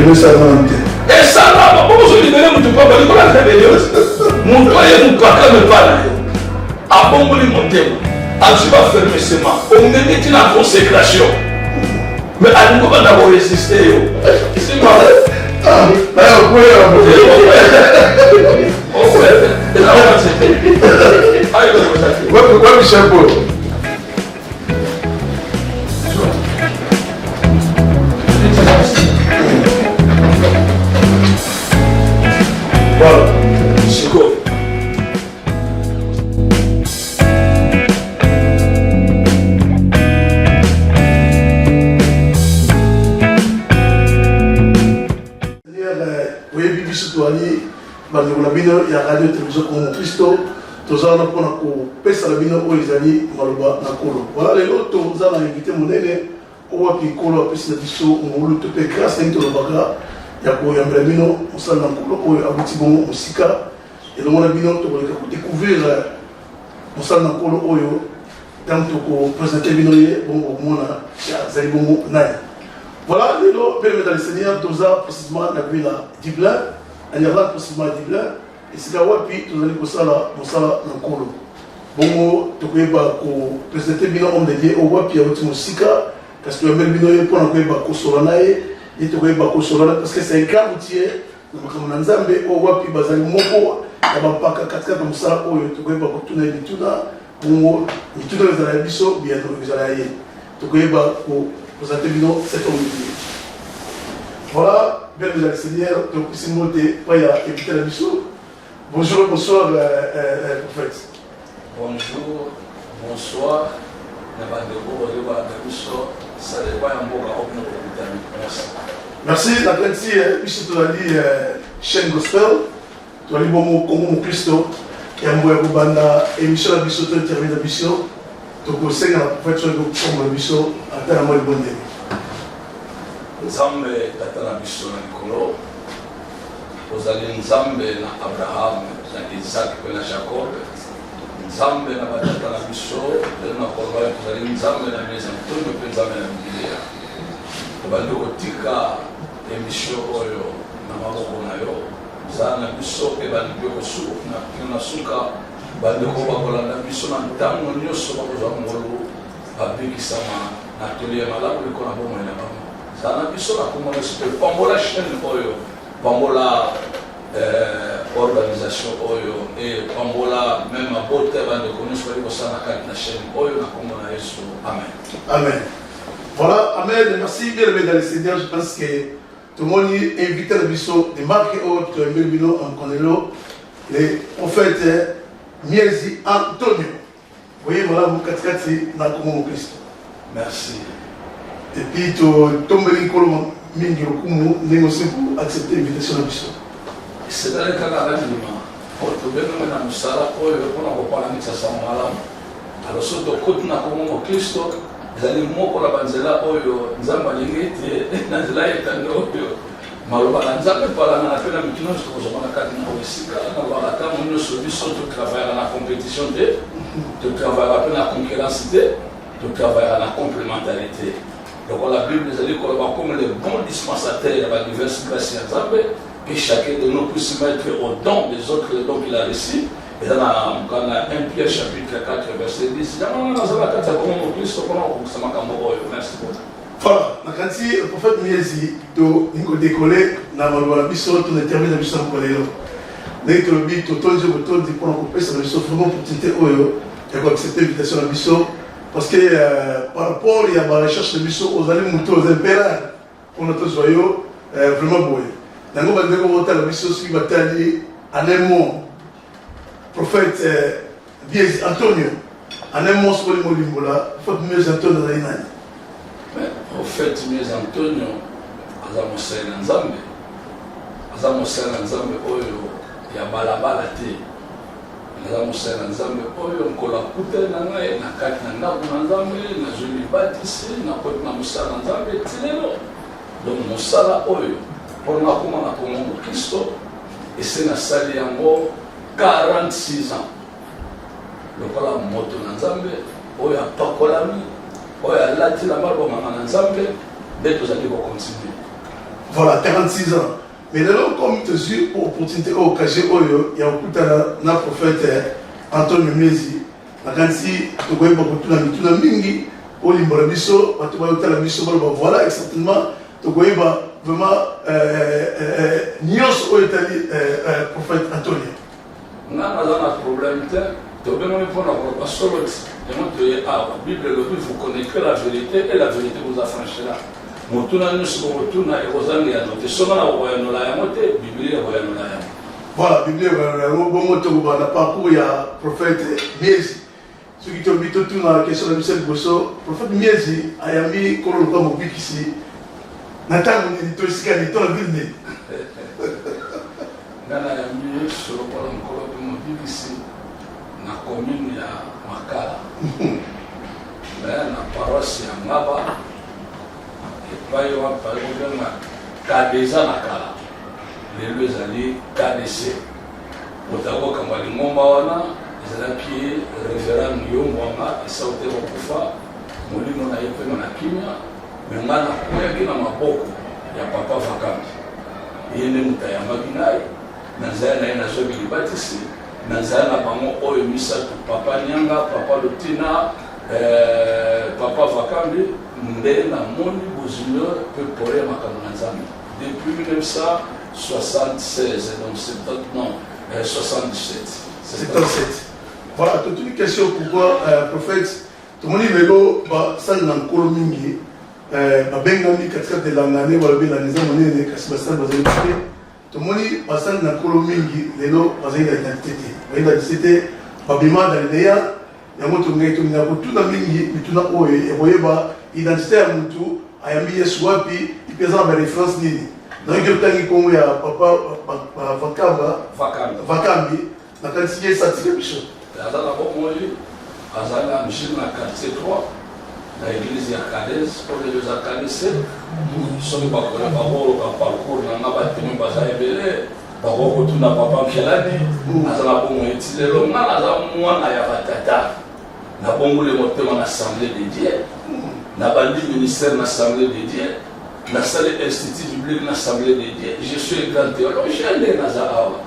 rébellion ça non. Et ça là, comment je libère mon papa de la rébellion? Mon père et mon papa me parlent. À bon moment mon thème. Je vais fermer ses mains. On me dit la consécration. Mais à nous comment d'abord résister. C'est pas vrai. Ah, mais on peut ouais, Michel Paul. Voilà. Chico. Il y a radio télévision comme Christo, tous en a pour pesa la bino oizali maloba na kolo. Voilà les autres tous en a invité mon aîné au wapi kolo pesa la biso on le te grâce à une baga ya ko ya mbramino osala na kolo ko abuti bon musika et le mona bino to ko découvrir osala na kolo oyo tant ko présenter bino ye bon mona ya zali bon naï. Voilà les autres permettre le Seigneur tous en précisément la ville d'Ibla. En Irlande, possiblement à Dublin, et c'est là où nous allons pour ça là, dans Kolo. Bon, tu peux présenter bien homme dédié au Wapi à Otimosika, parce que le même binoye pour nous faire Kosolanae, et tu peux Kosolana, parce que c'est un cas routier, nous avons Nzambe au Wapi Bazali Moko, il y a pas 4 comme ça, tu peux tourner les Tuna, bon, les Tuna les Arabiso, bien les Arabiens. Tu peux présenter bien cet homme dédié. Voilà. Bien le Seigneur, donc ici monté, il y a évité la mission. Bonjour et bonsoir, prophète. Bonjour, bonsoir. Merci. La Penti, Michel Tolali, chaîne gospel, Tolali Bomo, Congo Christo, et un boy Banda, et Michel Abisso, tu termines la mission. Donc, au Seigneur, la prophète, tu as la mission, à terre à moi le bon début. Nzambe tata na biso na likolo ozali nzambe na Abraham na Isaac pe na Jacob nzambe na batata na biso pe na korba ozali nzambe na miezi mtono pe nzambe na Biblia obandi kotika emission oyo na maboko na yo za na biso pe bandi kosu na suka bandi ko bakolanda biso na ntango nyonso bakozwa ngolu babikisama na tolie malamu likona bomo na bamo sana biso na komona super pambola chaîne oyo pambola organisation oyo et pambola même abote bande connaissent pas sana kati na chaîne oyo na komona Yesu amen amen. Voilà, amen. Merci bien le dans le Seigneur. Je pense que tout le monde est invité à biso de marquer autre Melvino en Conelo les prophètes Miezi Antonio. Vous voyez voilà vous katikati na komo Christ. Merci. Et puis, tu tombes les colons, mingi okumu, négocier pour accepter l'invitation de Bisso. C'est dans le cas de l'anima. Pour te donner un musala, pour qu'on parle de ça, alors surtout quand on a comme au Christ, vous allez moko la banzela oyo, nzamba lingeti, nazela etando oyo. Maloba nzambe pala na pena mitino ko zomana kati na osika, na wala kama nous sur Bisso tu travailles dans la compétition de, tu travailles dans la concurrence de, tu travailles dans la complémentarité. Donc la Bible nous a dit qu'on va comme les bons dispensataires à diverses grâces et chacun de nous puisse mettre au don des autres les dons qu'il a reçus. Et dans 1 Pierre chapitre 4 verset 10, merci beaucoup. Voilà, le prophète Miezi, il décollé dans le biseau, il a terminé le biseau pour les autres. Dès que le biseau, tout le monde dit pour couper, c'est le biseau vraiment pour tenter Oyo, il a accepté l'invitation du biseau. Parce que par rapport à la recherche de mission aux alliés moutons, aux impériaux, pour notre joyau, vraiment beau. Dans le monde de la mission, ce qui va t'allier en un mot, prophète Miezi Antonio, en un mot, sur le mot Limbola, prophète Miezi Antonio dans l'Inani. Prophète Miezi Antonio, Azamosé Nzambe, Oyo, il y a balabala te. Azamosé Nzambe, Oyo, Nkola Kute Nanae, Nakati Nanabu Nzambe, Najuli Batisi, Nakoti Namusala Nzambe, Tilelo. Donc, Musala Oyo, pour nous comment on a Christo, et c'est na sali yango 46 ans. Le voilà moto Nzambe, Oyo Pakolami, Oyo Lati la Marbo Mama Nzambe, dès que vous allez continuer. Voilà, 46 ans. Mais là, comme tu as pour opportunité au cachet, il y a beaucoup de prophète Antonio Mezi. Quand si tu vois beaucoup de mingi, au Limborabiso, tu vois la biso, voilà, exactement. Tu vois vraiment Nios au Italie, prophète Antonio. On a un problème, tu as besoin de prendre la parole. La Bible, vous connaissez la vérité et la vérité vous affranchira. Voilà, Bible, le parcours, il y a prophète Miezi. Ceux qui ont dit tout dans la question de Michel Bosso, prophète Miezi a mis comme le mobile ici. Nathan, on est tout ici, il est dans la ville. Nana ya mis sur le plan de mobile ici, na commune ya Makala. Mais na paroisse ya Ngaba. Epai wapaobenga kadeza na kala lelo ezali KDC moto akokamba lingomba wana ezalaki révérend Yongwanga esaute kokufa molimo na ye pema na kimia me nga nakweyaki na maboko ya papa Vakambi ye nde moto ayambaki naye na nzaya na ye nazwaki libatisi na nzaya na bango oyo misato papa Nyanga, papa Lotina, papa Vakambi nde na moni bozulio pe pore makambo na Nzambe depuis 1976 donc 77. Voilà, toute une question pourquoi prophète tout le monde lelo ba sal na nkolo mingi ba bengami katika de langane wala be la nzambe monene kasi ba sal bazali tout le monde ba sal na nkolo mingi lelo bazali na identité ba identité ba bima dans les ya yango tungai tunga kutuna mingi mituna oye eboyeba identité ya mtu ayambi Yesu wapi ipeza na reference nini na hiyo tangi komo ya papa Vakambi na kanisi Yesu atikebisho azala bomoli azala mjini na quartier 3 na église ya Calais pour les deux Calais soki bakola babolo ka parcours na ngaba tenu bazayebele bakoko tuna papa Kelani azala bomo etilelo ngala za mwana ya batata na bongo le motema na assemblée de Dieu na bandi ministère na assemblée de Dieu na salle institut biblique na assemblée de Dieu je suis un grand théologien de Nazarawa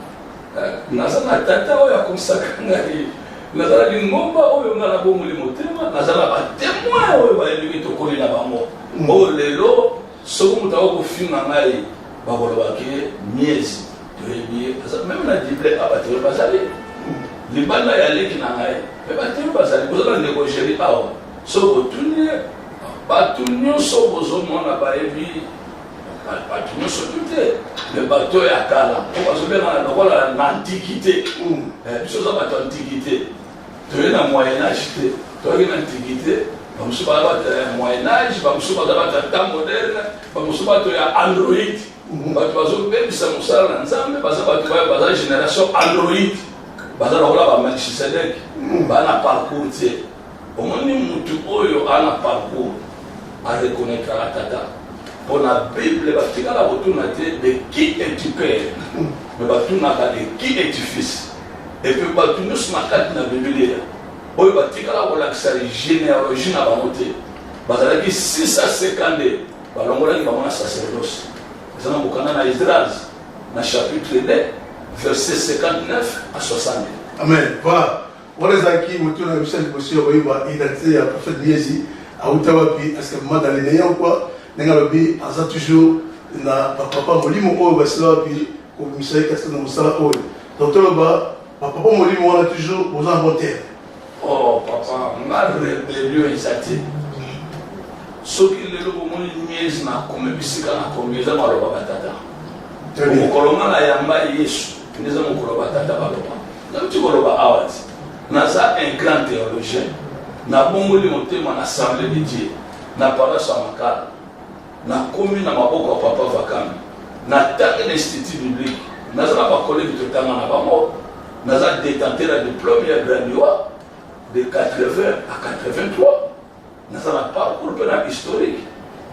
nazana tata oya consacré nazala lingomba oyo ngala bongo le motema nazala ba témoin oyo ba yebi to kolela bango o lelo soku mutawo ko finga ngai bakoloba ke miezi to yebi même na bible abato bazali libanda ya leki na ngai pe bato bazali kozala négocier awa soko tunie bato nyonso bozomona bayebi bato nyonso tute me bato ya kala po bazobenga lokola na antiquité biso za bato antiquité toye na moyen-âge te toyaki na antiquité bamosusu baza bato ya moyen-âge bamosusu baza bato ya temps moderne bamosusu bato ya android bato bazobebisa mosala na nzambe baza bato baza génération android baza lokola bamelchisedek bana parcours te omoni mutu oyo ana parcours areconnaîtra tata pour la Bible batikala botuna te de qui es-tu père mais batunaka de qui es-tu fils et puis batunyusu na kati na Biblia oyo batikala kolakisa généalogie na bango te bazalaki 650 balongolaki bango na sacerdoce eza na mokanda na Esdras na chapitre 2 verset 59 à 60. Amen. Voilà. Voilà zaki mutu na Michel Bosso oyiba identité ya prophète Miezi autawapi askama dans les néants quoi nengabi aza toujours na papa molimo oyo basilapi ko Michel katika na musala oyo docteur ba papa molimo wana toujours aux inventaires. Oh papa ngal rébellion isati soki lelo bomoni Miezi na komebisika na komeza maloba batata mokolonga na yamba Yesu ndeza mokolo batata baloba na mtikoloba awati naza un grand théologien na bongoli motema na assemblée de Dieu na paroisse Makala na komi na maboko ya papa Vakambi na tangi na institut biblique naza na bakolegi totanga na bango naza détenteur ya diplôme ya grandiwa de 80 à 83 naza na parcours mpe na historique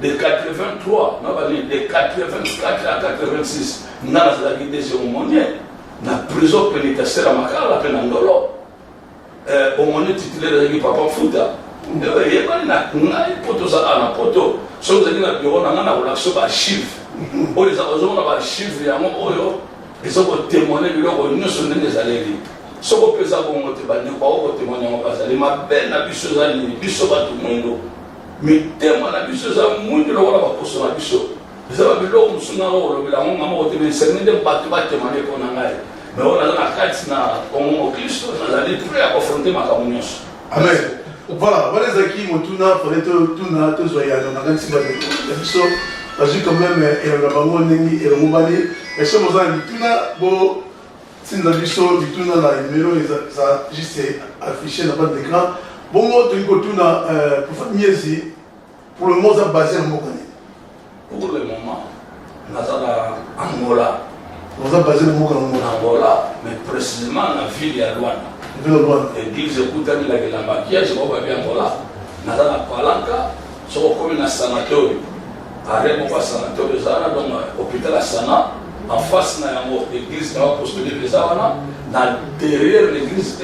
de 83 na bali de 84 à 86 nga nazalaki deuxième aumônier na prison pénitentiaire ya Makala mpe na Ndolo aumônier titulaire ezalaki papa Mfuta yebani na ngai po tozala na poto soki ozalaki na bureau na ngai na kolakisa baarchive oyo ezakozomona bachiffre yango oyo ezokotémoine biloko nyonso ndenge ezaleli soko mpenza bongo te bandeko bakokotémoine yango bazali mabe na biso eza nini biso bato mwindo mitema na biso eza mwindo lokola baposo na biso eza babiloko mosusu nanga kolobela yango nga moko te mesenge nde bato batémoine mpo na ngai mais oyo naza na kati na kongo kristo nazali prêt ya confronter makambo nyonso. Amen. Voilà, voilà Zaki Motuna, fallait tuna tozoya na ngati simba de biso parce que quand même et la bango nengi et le mobali et ce moza tuna bo sinda biso tuna la numéro ça juste affiché na bas d'écran bon to ngo tuna pour miezi pour le moza basé en mokani pour le moment nazala Angola moza basé en mokani Angola mais précisément la ville ya Luanda. L'église écoutami la Gelambaki, je vois bien Angola. Dans la Palanca, je recommande un sanatorium. Arrête mon sanatorium, donc hôpital à Sana, en face de l'église apostolique de Zawana, derrière l'église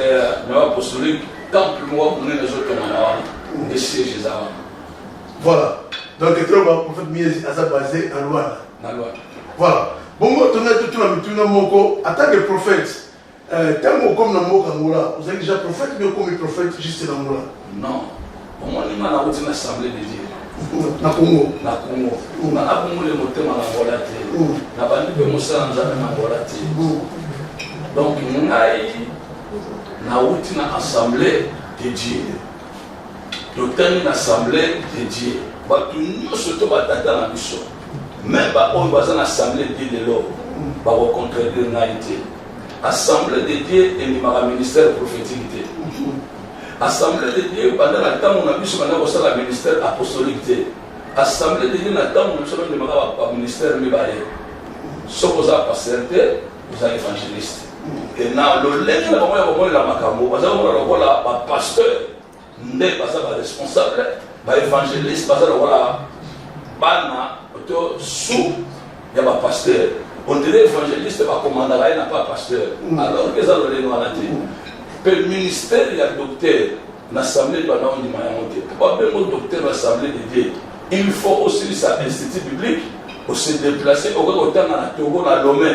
apostolique, temple moi pour les autres Manawana, des sièges Zawana. Voilà. Donc, le prophète Miezi a basé en Luanda. Voilà. Bon, on a tout le monde, en tant que prophète. Tant comme dans Angola, vous avez déjà prophète, mais comme prophète juste dans Angola. Non. Au moins, il y a une assemblée de Dieu. Na Congo. Na Congo. Na Congo, le moteur en Angola. Na bandi pe Moussa en Angola. Donc, il y a une assemblée de Dieu. Une assemblée de Dieu. Nous surtout batata na biso. Même on va dans l'assemblée de Dieu de l'eau. Va rencontrer l'unité. Assemblée de Dieu et le ministère prophétique. Assemblée de Dieu pendant le temps où on a vu ce qu'on a le ministère apostolique. Assemblée de Dieu pendant le temps où on a le ministère mibaye. Ce que vous avez pasteur, vous avez évangéliste. Et dans le lait, vous avez la makambo, vous avez le pasteur, vous avez le responsable, vous avez évangéliste, vous avez le sous, il y a le pasteur. On dirait évangéliste, pas commandant, il n'a pas pasteur. Alors, qu'est-ce que vous avez dit? Le ministère, il y a le docteur, l'assemblée doit avoir une maillotée. Pas même le docteur, l'assemblée de Dieu. Il faut aussi ça, institut biblique, pour se déplacer au temps dans la Togo, dans l'Omé.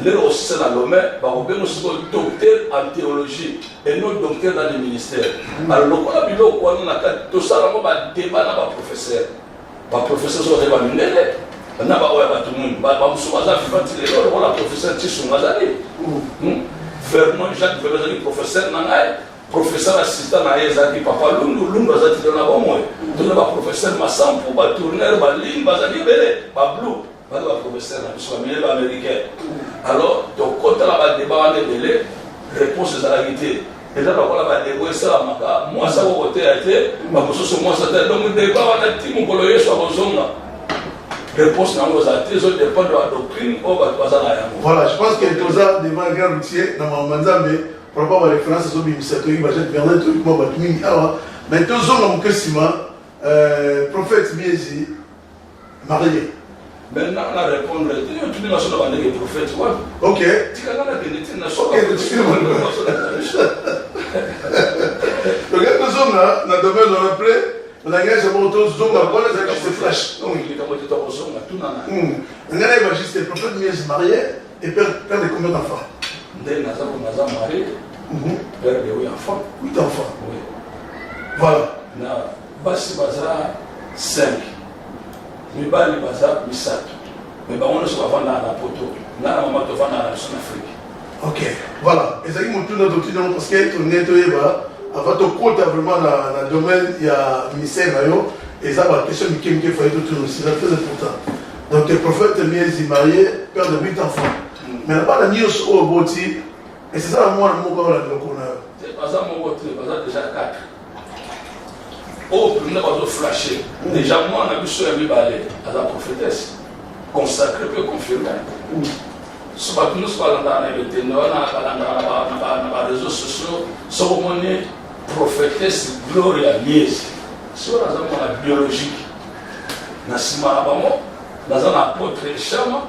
Là aussi, dans l'Omé, il y a aussi un docteur en théologie et non docteur dans le ministère. Alors, le quoi, tout ça, on va débat dans le professeur. Le professeur, c'est un minéré. On a pas tout le monde. On professeur Tissou Mazali. Vernon Jacques Vernon, professeur Nangaï, professeur assistant à Ezaki, papa Lundu Bazati de la Bomoy. Tout le professeur Massam pour tourner, Baline, Bazali Bele, Bablou, professeur américain. Alors, donc, quand on a débat en délai, réponse à la vérité. Et là, on a débat ça, moi, ça va voter à été, moi, ça donc, débat, on a dit, mon collègue soit aux hommes. Réponse dans nos athées, ça dépend de la doctrine. Voilà, je pense que Toza devant un grand routier, dans mon manzambe, pour avoir la référence au ministère, il va être Bernard, tout le monde va tout alors, mais Toza, mon Kessima, prophète Miezi, marié. Maintenant, on a répondu, tu dis, on a des prophètes, ok. Tu as donc, Toza, on a domaine, on a appelé. On a gagné ce montant, on a quoi les juste flash. On a juste le prophète Miezi marié et père de combien d'enfants? Marié, père de 8 enfants. 8 enfants. Oui. Voilà. Basi Baza 5. Mibali Baza 7. Mais on ne se va vendre dans la poto. On a un moment de vendre dans la zone Afrique. Ok. Voilà. Et ça y est, mon tour de doctrine, parce que on est avant de compter vraiment dans le domaine, il y a le ministère et ça va la question du qu'il faut être autour aussi, c'est très important. Donc le prophète Miezi marié, père de 8 enfants. Mais là-bas, la news au Boti, et c'est ça moi le mot qu'on a. C'est pas ça mon mot, c'est pas ça déjà 4. Oh, on n'a pas de flasher. Déjà moi, on a vu sur la Bible à la prophétesse, consacrée peut confirmer. Ce que nous parlons dans les ténors, dans les réseaux sociaux, c'est prophétesse Gloria Miezi. Si on a la biologique, Nassima Abamo, dans un apôtre Chama,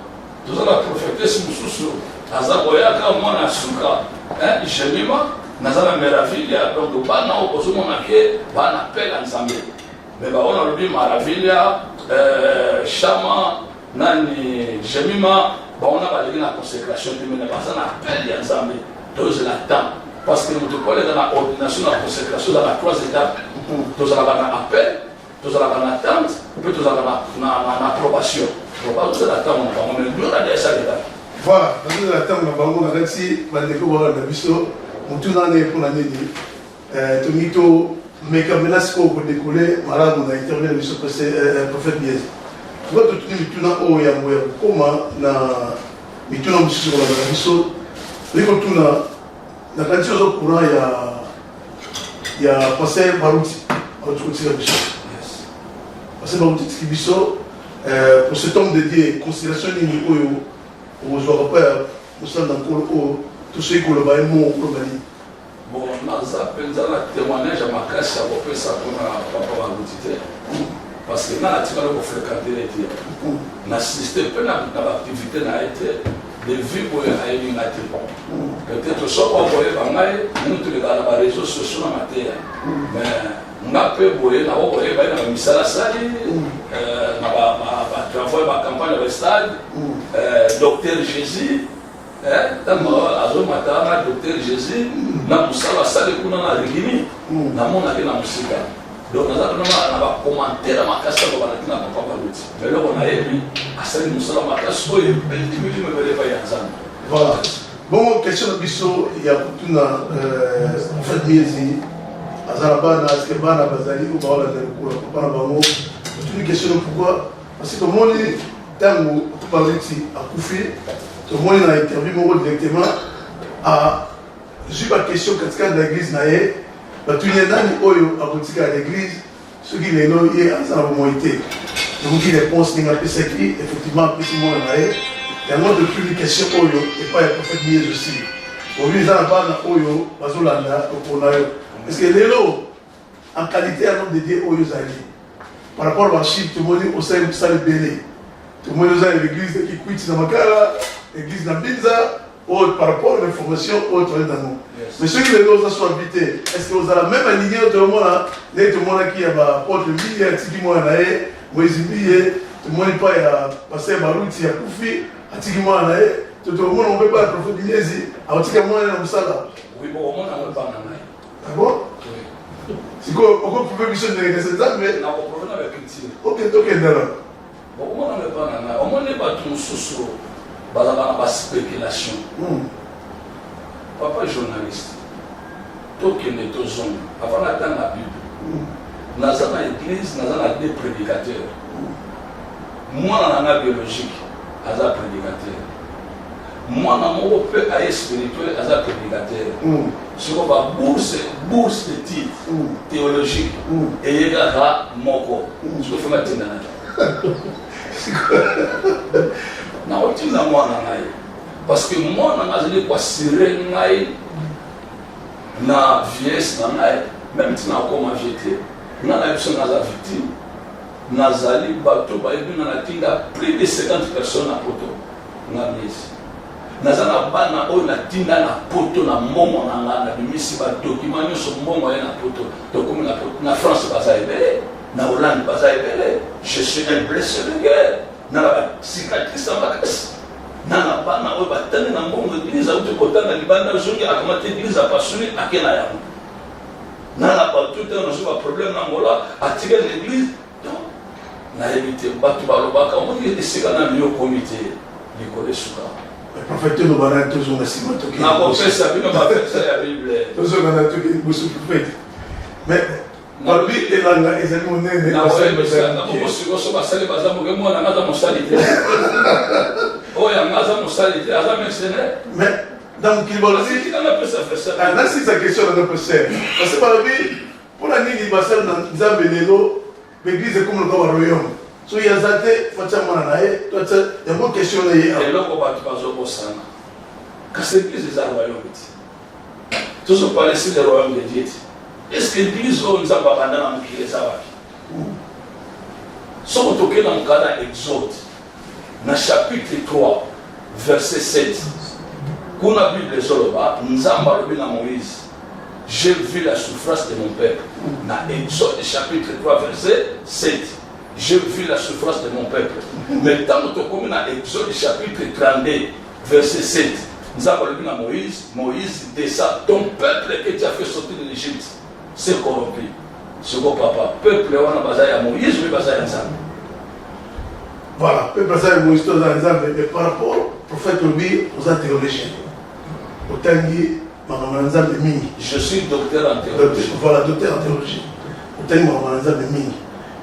dans la prophétesse Moussoussou, dans un boyaka, moi, Nasuka, Jemima, dans la Meravilia, donc, Bana, Opposum, on a fait, Bana appel ensemble. Mais on a oublié Maravilia, Chama, nani jemima baona baleki na consécration te mena baza na appel ya nzambe tozela temps parce que moto koleka na ordination na consécration za na 3 étapes tozalaka na appel tozalaka na attente mpe tozalaka na approbation tozala temps na bango mais nous na déjà l'étape voilà tozala temps na bango na kati bandeko bana na biso motu nane mpona nini tongi to meka menace ko kodekole malamu na intervenir biso prophète Biez tuka totuni mituna oyo yango ya kokoma na mituna mosusu kolanda na biso toyi kotuna na kati ozo courant ya pasteur Baruti auti kotika biso pasteur Baruti tiki biso pour cet homme de Dieu considération nini oyo ozwaka pa ya mosala na nkolo oyo tosoki koloba ye mo koloba nini bon naza mpenza na témoignage ya makasi ya kopesa mpona papa Baruti te parce que nga natikala kofréquente ye te nasiste mpe na baactivité na ye te de vie boye ayebi nga te peut-être soko koyeba ngai nini tolekaka na baréseau sociaux na mateya mais nga mpe boye nakokoyeba ye na bamisala asali na batravail bacampagne ya bastade docteur Jésus ntango azomata na docteur Jésus na mosala asali kuna na rigini namonaki na mosika donc naza kuna na bacommentaire makasi yango balaki na papa Baruti mais loko nayebi asali mosala makasi oyo endimili mebele epai ya nzambe voilà bon question na biso ya kotuna prophète Biezi aza na bana eske bana bazali oyo baolanda likolo papa na bango otuni question pourquoi parce que tomoni ntango Baruti akufi tomoni na interview moko directement azwi baquestion katikati na église na ye batuni nani oyo akotika ya l'église soki lelo ye aza na bomoi te tokoki réponse ndenge apesaki effectivement apesi mwana na ye yango depuis question oyo epai ya prophète Biez aussi obi eza na bana oyo bazolanda lokolo na yo parce que lelo en qualité ya nom de Dieu oyo ozali par rapport à bachip tomoni osali mosala ebele tomoni oza na l'église de Kikwiti na Makala église na Binza par rapport à l'information autre nango mais ceux qui les oza so habité est-ce que ozala même aligné tomona nde tomonaki ya baapôtre mingi atiki mwana na ye Moïse Mbiye tomoni pa ya pasteur Baruti ya kufi atiki mwana na ye totomona mpe ba prophète Biezi aotika mwana na mosala oui bon omona ngo bana na ye ah bon sikoyo okoprouve biso ndengekese nzambe nakoprouve na baculture tokendela omona ngo bana na ye omoni bato mosusu bazalaka na baspéculation papa journaliste tokende tozonga avant natanga bible naza na église naza na deux prédicateurs mwana na nga biologique aza prédicateur mwana moko mpe aye spirituel aza prédicateur siko babourse de titre théologique eyekaka moko siko fe matinda na nakotinda mwana ngai parce que mwana ngai azali koassire ngai na vieillesse na ngai même ntina akoma vie te nga na biso naza victime nazali bato bayebi nga natinda plus de 50 personnes na poto nga miesi naza na bana oyo natinda na poto na mbongo na nga na bimisi badocument nyonso mbongo ye na poto tokomi na poto na France baza ebele na Hollande baza ebele je suis un blessé de guerre nana basicatrice ya makasi nana bana oyo batandi na mbongo église auti kotanga libanda zongi akamata église apasuni ake na yango nana bato te nazo baproblème na ngola atike na église donc nayebi te bato balobaka omoni esika na miyo komi te likolo esuka prophète olobana tozonga nsima toki nakopesa bino bapesa ya bible tozonga na toki bosu prophète mais balobi elanga ezali monene nakoyebisakamokoso basali baza moke mwana nga aza mosali te oyo yanga aza mosali te aza mercenaire mais dans mokili balobi nasisa question na professeur parce que balobi mpona nini basali na nzambe lelo baeglise ekomi loka baroyaume so yaza te fatia mwana na ye toatia yango question na ye eloko bato bazobosana kasi église eza royaume te tozopala esi le royaume de Dieu te est-ce que l'église oyo nzambe abanda na mokili eza wapi soko tokei na mokanda ya exode na chapitre 3 verset 7 kuna bible ezoloba nzambe alobi na Moïse j'ai vu la souffrance de mon peuple na exode chapitre 3 verset 7 j'ai vu la souffrance de mon peuple. Mais tant que tu as dans Exode chapitre 32, verset 7, nous avons lu à Moïse dit ça, ton peuple que tu as fait sortir de l'Égypte, c'est corrompu. C'est quoi papa? Peuple, on a basé à Moïse, mais basé à Nzambe. Voilà, peuple basé à Moïse, mais par rapport au prophète Obi, aux théologiens. Au Tangi, je suis docteur en théologie. Voilà, docteur en théologie. Au Tangi,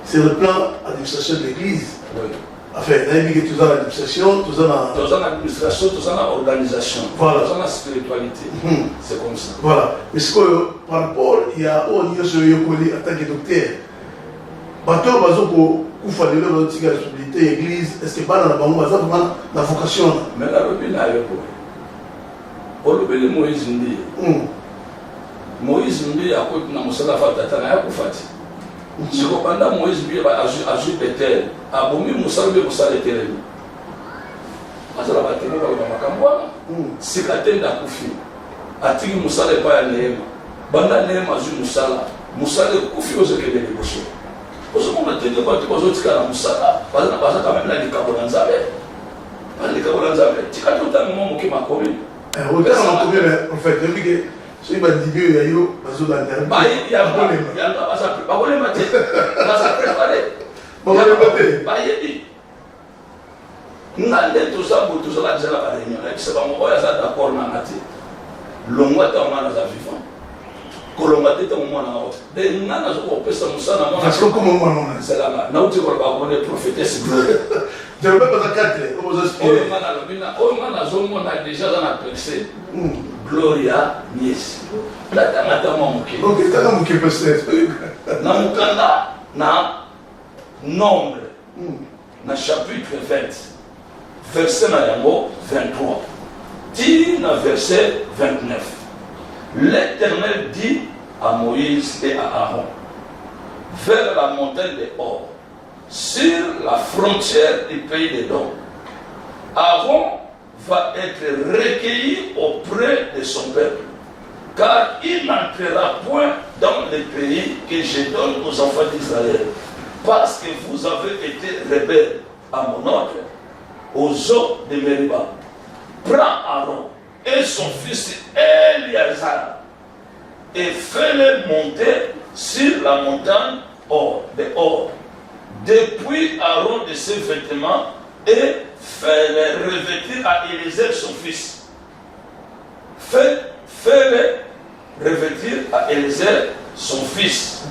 c'est le plan administration de l'Église. Oui. Enfin, il y a toujours l'administration, toujours l'administration, toujours l'organisation, voilà. Toujours la spiritualité. C'est comme ça. Voilà. Mais ce que par rapport, il y a un niveau en tant que docteur. Bateau, bateau, il faut aller dans la responsabilité de l'Église. Est-ce que la vocation? Mais la robine a eu pour le Moïse Ndi. Moïse Ndi a côté na musala fatata na yakufati. Siko panda Moïse Ndi aju Bethel. Abomi musala be musala teremi. Azala batemo ba makambo. Sikatenda kufi. Atiki musala pa ya neema. Banda neema aju musala. Musala kufi ozekele liboso. Ozo mona tende ba ti bazo tika na musala. Bazana bazaka même na likabona nzabe. Ba likabona nzabe. Tikatu tango mo ke makomi. Au terme, on connaît le prophète. Il dit que si il va dire qu'il y a eu il y a un problème. Il y a un problème. Je ne veux pas quatre, on vous explique. On a déjà dans la pensée. Gloria Nies. Là, tu as manqué. Ok, tu as manqué peut-être. Na nombre. Na chapitre 20. Verset 23. Dit na verset 29. L'Éternel dit à Moïse et à Aaron, vers la montagne des Hors, sur la frontière du pays d'Édom, Aaron va être recueilli auprès de son peuple, car il n'entrera point dans le pays que je donne aux enfants d'Israël, parce que vous avez été rebelles à mon ordre, aux eaux de Meriba. Prends Aaron et son fils Éléazar et fais-les monter sur la montagne de Hor. Depuis Aaron de ses vêtements et fais-les revêtir à Éléazar son fils. Fais-les revêtir à Éléazar son fils.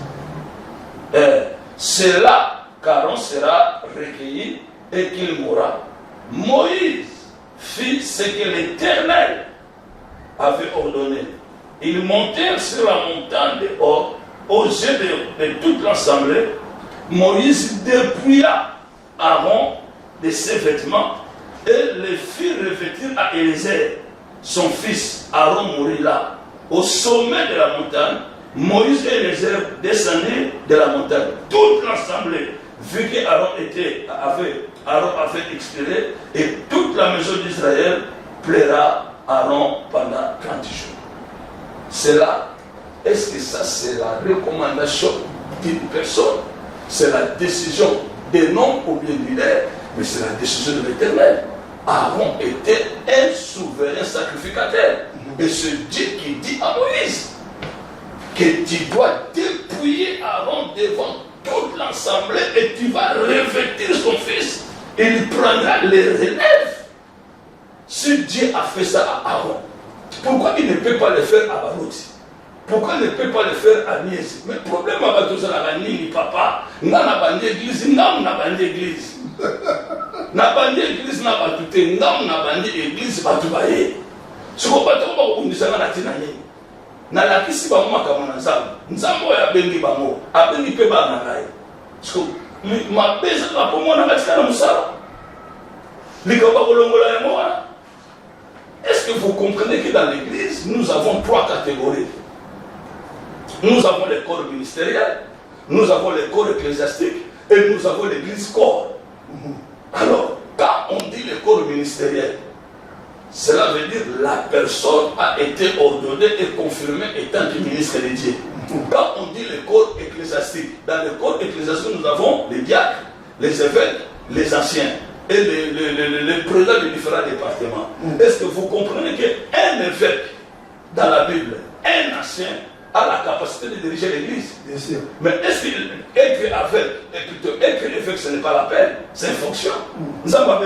C'est là qu'Aaron sera recueilli et qu'il mourra. Moïse fit ce que l'Éternel avait ordonné. Ils montèrent sur la montagne de Hor aux yeux de toute l'assemblée. Moïse dépouilla Aaron de ses vêtements et les fit revêtir à Éléazar, son fils. Aaron mourit là, au sommet de la montagne. Moïse et Éléazar descendirent de la montagne. Toute l'assemblée, vu qu'Aaron avait expiré, et toute la maison d'Israël plaira Aaron pendant 30 jours. C'est là, est-ce que ça c'est la recommandation d'une personne? C'est la décision des noms ou bien du leader, mais c'est la décision de l'Éternel. Aaron était un souverain sacrificateur. Et c'est Dieu qui dit à Moïse que tu dois dépouiller Aaron devant toute l'assemblée et tu vas revêtir son fils. Il prendra les relèves. Si Dieu a fait ça à Aaron, pourquoi il ne peut pas le faire à Barouti? Pourquoi il ne peut pas le faire à Niesi? Mais le problème avec tout ça, c'est papa, on a bandé l'église, on a bandé l'église. On a bandé l'église, on a bandé l'église, on a bandé l'église. Si vous avez dit que vous avez dit na lakisi bango makambo na nzambe oyo abengi bango abengi mpe bana na ye parceke mabe ezaka pomona katika na mosala likambo kolongola yango wana. Est-ce que vous comprenez que dans l'église nous avons 3 catégories? Nous avons les corps ministériels, nous avons les corps ecclésiastiques et nous avons l'église corps. Alors quand on dit les corps ministériels, cela veut dire que la personne a été ordonnée et confirmée étant du ministre de Dieu. Quand on dit le corps ecclésiastique, dans le corps ecclésiastique, nous avons les diacres, les évêques, les anciens et les présidents de différents départements. Est-ce que vous comprenez qu'un évêque dans la Bible, un ancien, a la capacité de diriger l'église? Bien sûr. Mais est-ce qu'être évêque, ce n'est pas la peine? C'est une fonction. Nous avons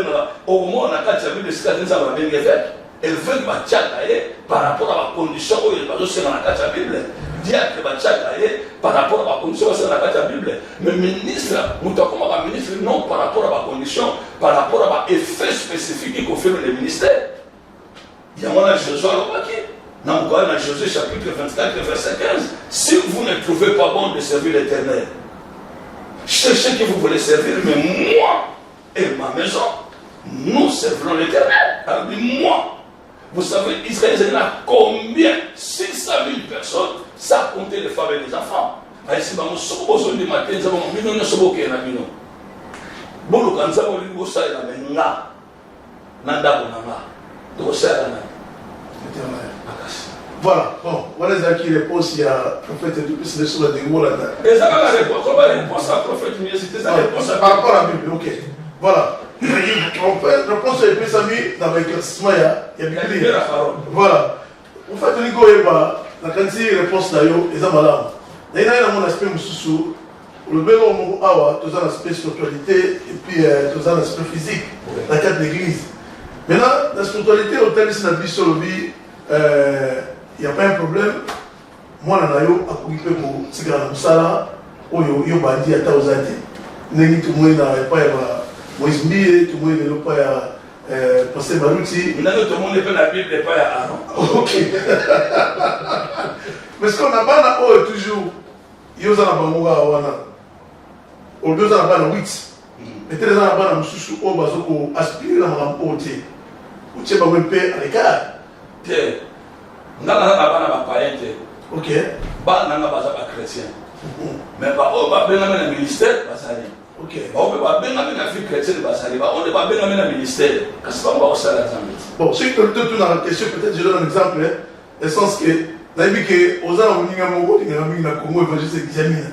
au moment où on a quatre services de ce nous avons bien évêque. Évêque va tchakaye par rapport à la condition où il va se dans la quatre Bible. Diacre va tchakaye par rapport à la condition où il va dans la quatre Bible. Mais ministre, nous avons un ministre non par rapport à la condition, par rapport à l'effet spécifique qui confirme le ministère. Il y a un Josué dans Josué chapitre 24, verset 15. Si vous ne trouvez pas bon de servir l'Éternel, cherchez qui vous voulez servir, mais moi et ma maison, nous servirons l'Éternel. Alors moi, vous savez, Israël il y a combien? 600 000 personnes, ça a compté les femmes et les enfants. Ici, nous sommes besoin de matin, nous avons mis nos sobos qui est là. Bon, quand nous avons lu ça, il y a nanda bonama, donc ça voilà, bon, voilà qui répond s'il y a prophète de plus de choses de mots là-dedans. Et ça va répondre, comment répondre à prophète, mais c'était ça réponse par rapport à la Bible, ok. Voilà. En fait, réponse est plus amie dans l'éclaircissement, il y a Bible. Voilà. En fait, on dit que la quantité de réponses là, ils ont malade. Il y a un aspect sous le bélo awa, tout un aspect spiritualité et puis tout un aspect physique, la carte d'église. Maintenant, la spiritualité, au tel que c'est sur le vie, il n'y a pas un problème. Moi, je suis occupé pour Tigran Moussala, où il y a un bandit à Taozati. Tout le monde n'a pas Moïse Mbié, tout le monde n'a pas Pasteur Barouti. Tout le monde n'a pas la Bible, pas Aaron. Ok. Mais ce qu'on n'a pas, toujours, il y a un Bamoura à Wana. Au lieu d'un ban 8. Mais très bien, ban Moussou, au Bazoko, aspire à un côté. Ou tu es pas même paix à l'écart. Nous avons un païen. Ok. Nous avons un chrétien. Mais on va bien amener le ministère. Ok. On va bien amener la vie chrétienne. On ne va pas bien amener le ministère. Qu'est-ce qu'on va aussi là. Bon, si tu te dans la question, peut-être je donne un exemple. Le sens que, aux gens qui ont mis la Congo évangéliste examine.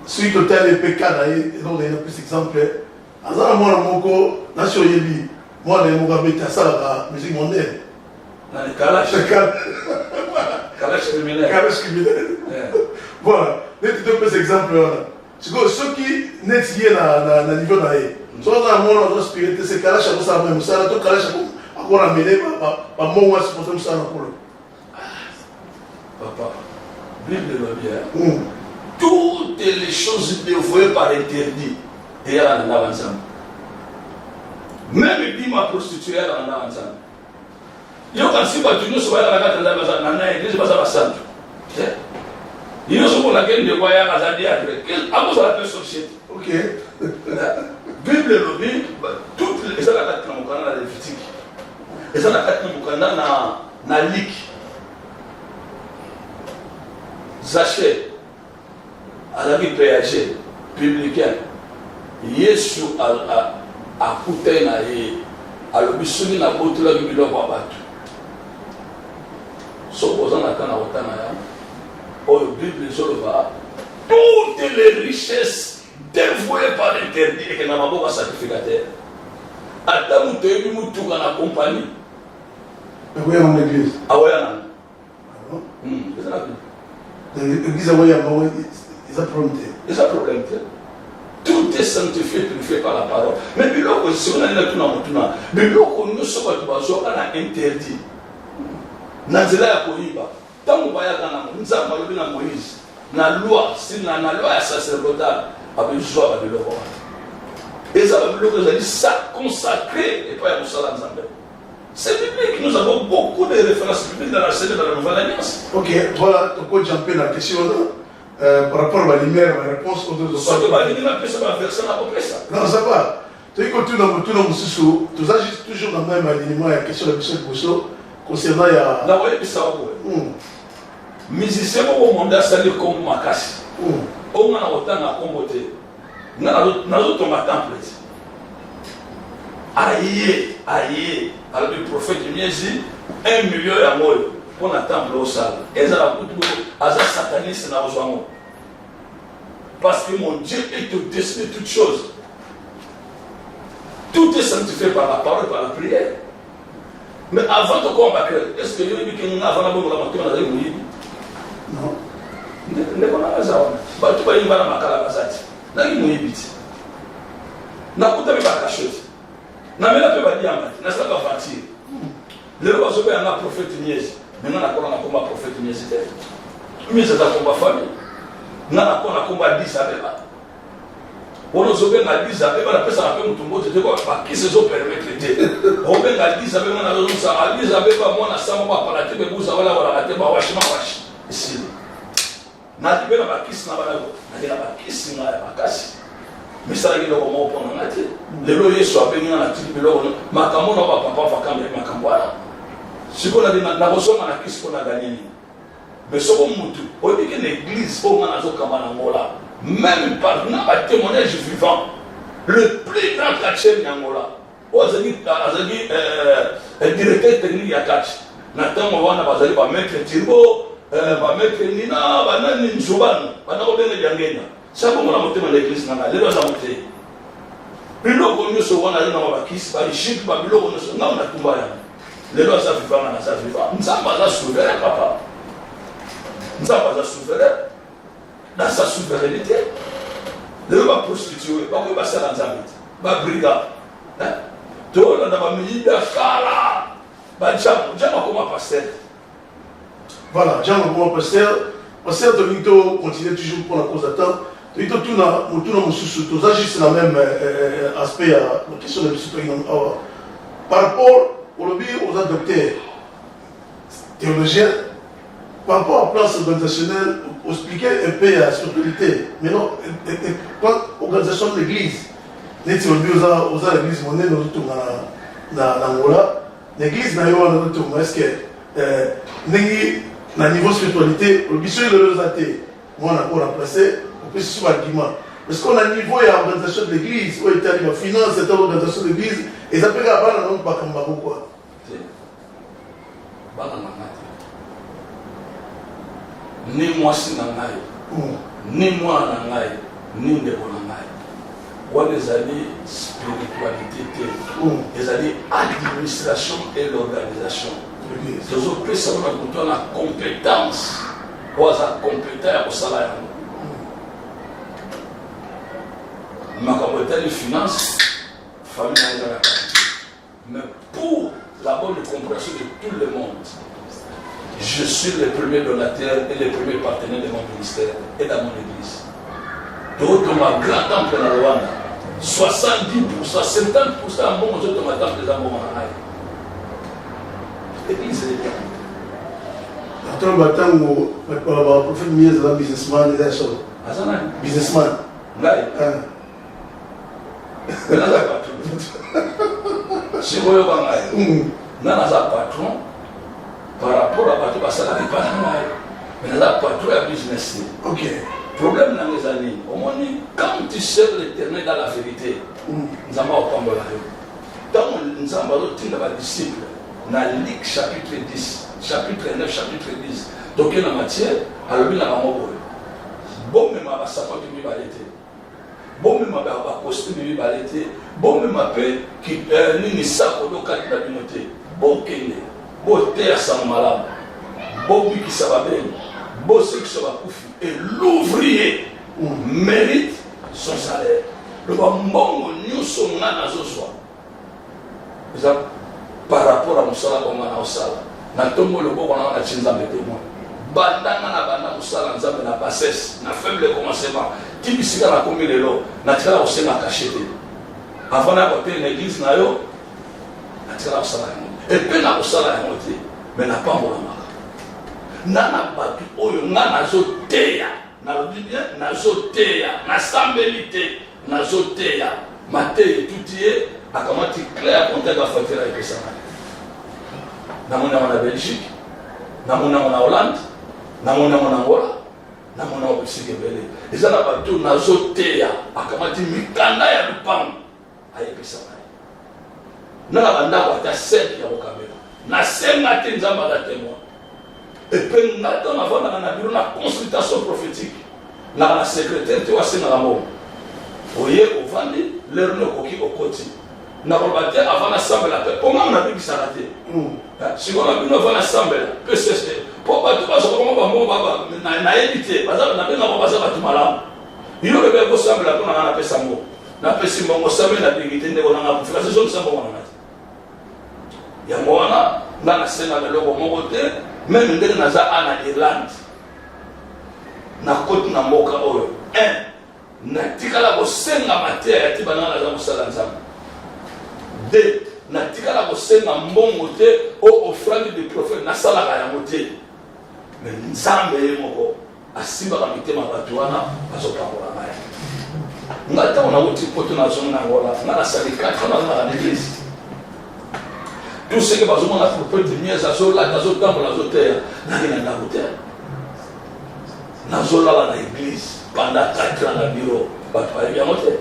Si tu as les PK, donc il y a plus d'exemples. Azana moi, moko, nation yebi, moi, les Mogabé, ça la musique mondaine. Dans les Kalash. Kalash criminel. Kalash criminel. Voilà. Les deux exemples. Ceux qui naissent dans le niveau d'ailleurs. Soit dans le monde, on doit spirituer, c'est Kalash, on doit même ça, tout Kalash, on doit amener, par moi, c'est pour ça, Papa, Bible le bien. Toutes les choses dévouées par interdit, et il y a un ensemble. Même il ma prostituée, elle en a ensemble. Il y a un cycle de nous, sur la carte de la église, pas à ça. Il y a un cycle de laquelle les voyants à la diable. À cause de la société. Ok. Bible le dit, toutes les gens qui ont été dans la Lévitique, les gens qui ont été dans la Ligue, Zaché, à la vie péagée, publicaine, Yesu a coûté à l'obissouni na botte la Bible à battu. S'opposant à la Otana, au Bible Zolova, toutes les richesses dévouées par l'interdit et que n'a pas sacrificateur. À ta moutée, nous tout dans la compagnie. Oui, en église. Ah ouais, l'église a voyé ils ont problème. Ils ont problème. Tout est sanctifié, purifié par la parole. Mais si on a tout dans le monde, mais nous sommes interdit. Nanzela ya koyiba. Tant qu'on va y aller, nous avons vu la Moïse. La loi, si la loi est sacerdotale, avec joie, avec le roi. Et ça va dire ça consacré et pas à Moussala Nzambé. C'est biblique. Nous avons beaucoup de références bibliques dans la série de la Nouvelle Alliance. Ok, voilà, tu peux jumper la question par rapport à la lumière, la réponse aux deux autres. Non, ça va. Tu continues dans tout le monde, tu agis toujours dans le même alignement, la question de Michel Bousso, concernant la. Non, oui, ça va. Musicien, au monde, ça dit comme Makasi. Au moins, autant à comboter. Nous avons ton temple. Aïe, alors le prophète Miesi, 1 million à moi pour la temple au sale. Et ça a coûté à sataniste dans le Parce que mon Dieu est au-dessus de toutes choses. Tout est sanctifié par la parole, par la prière. Mais avant de combattre, est-ce que Dieu dit que nous avons la bonne volonté? Non. Ne connais pas ça. Tu vas y aller à la calabasati. N'a pas de na kuta me ba cachette na me la pe ba diamant na sa ba fatir le ba so be na prophète nièce maintenant na kona komba prophète nièce te mais ça ta komba famille na kona komba 10 abeba ono so be na 10 abeba na pesa na pe mutumbo te ko ba ki se zo permettre te o be na 10 abeba na zo sa 10 abeba mo na sama ba para te be buza wala te ba washi ici na ti be na ba kisi na ba na ba kisi na ba kasi mais ça il est au moment pour nous dire les lois sont à venir à la tribu ma cameroun va papa va camber ma camboire si on a dit na reçoit na qu'est-ce qu'on a gagné mais ce qu'on monte on dit que l'église au moins dans camana mola même par na témoignage vivant le plus grand catcher n'angola ozali directeur technique ya catch na tango wana bazali ba mettre turbo ba mettre nina ba nani nzubano ba na ko bene jangenya ça comme on a monté dans l'église dans les deux monté biloko nyuso wana na mabakisi ba iship ba biloko nyuso na na kumbaya les deux ça vivant na ça vivant nzamba za souverain papa nzamba za souverain dans sa souveraineté les deux ba prostituer ba ko ba sala nzamba ba brigade to na ba milida kala ba jamu comme pasteur voilà jamu comme pasteur Domito continue toujours pour la cause d'attente. Et tout ça, juste le même aspect à la question de la par rapport aux docteurs théologiens, par rapport à la place organisationnelle, on expliquait un peu la spiritualité. Mais non, l'organisation de l'église, l'église monnaie dans l'Angola, l'église n'a pas est-ce que dans le niveau de spiritualité, le biseau de l'osate, moi on a remplacé. Sur l'argument. Parce qu'on a un niveau de l'organisation de l'église, où il y a la finance de l'organisation de l'église, et ça peut être un nom de Bakamba quoi. Ni moi si nangai, ni moi nangai, ni ndeko nangai. On les alliés spiritualité, les alliés administration et l'organisation. Les autres personnes ont la compétence, ou la compétence au salaire. Ma communauté de finances, famille dans la qualité. Mais pour la bonne compréhension de tout le monde, je suis le premier donateur et le premier partenaire de mon ministère et dans mon église. Donc, ma grand temple dans Rwanda, 70%, 50% en bon Dieu de ma temple dans mon âge. L'église est bien. Attends, le prophète Mies est un businessman, il est un businessman. Si vous avez un patron, par rapport à votre salarié, mais un patron à business. Ok. Problème dans les années, au moins, quand tu sers l'éternel dans la vérité, nous avons pas mal. Tant nous avons un disciple, dans Luc chapitre 10, chapitre 9, chapitre 10, donc il y a la matière, alors il y a la mort. Bon, mais ma sapin qui m'y va l'été. Bon, mais ma costume m'y va l'été. Bon, mais ma paix qui n'est pas au local de la communauté. Bon, Kenya. Bon, terre sans malade. Bon, qui ça va bien. Bon, ce qui ça va couper. Et l'ouvrier mérite son salaire. Le bon, nous sommes là dans ce soir. Par rapport à mon salaire, comme on a au salaire. Nous sommes le bon, on a un témoin. Bandana na banda musala nzambe na bassesse na faible commencement tibisika na komi lelo na tira osenga cachete avant na côté l'église na yo na tira osala et pe na osala ya moté mais na pas molama nana batu oyo ngana zoteya na bien na zoteya na sambelité na zoteya maté tutie akamati clair contact à frontière avec ça na mona Belgique na mona Hollande na mona Angola na mona Obisikebele ezala bato na zoteya akamati mikanda ya lupango ayebisa na la banda kwa sete ya kamera na senga te nzamba da témoin et puis na dans avant na bureau na consultation prophétique la secrétaire tu vois c'est na mot oye ovandi lerno koki okoti na kolbate avant l'assemblée la paix comment on a vu ça raté si on a vu avant l'assemblée que c'est pour pas tout ça comment va mon baba na éviter parce que na bien on va passer tout malade il aurait bien possible la pour na paix sambo na paix si mon sambe na dignité ne on a pour faire ce sambo on a ya mwana na sena le logo mon côté même ndenge na za ana Irlande na côte na moka oyo na tikala ko senga matea ya tibana na za musala nzambe de na tikala ko senga mbongo te o offrande du prophète na sala ya mote mais nzambe ye moko asimba ka mitema batu wana bazopakola naye ngata ona uti poto na zona ngola na salika na l'église tout ce que bazoma na prophète de mieux azola kazotambola azoteya na kina na hotel na zola na église pendant 4 ans na bureau batu ya mote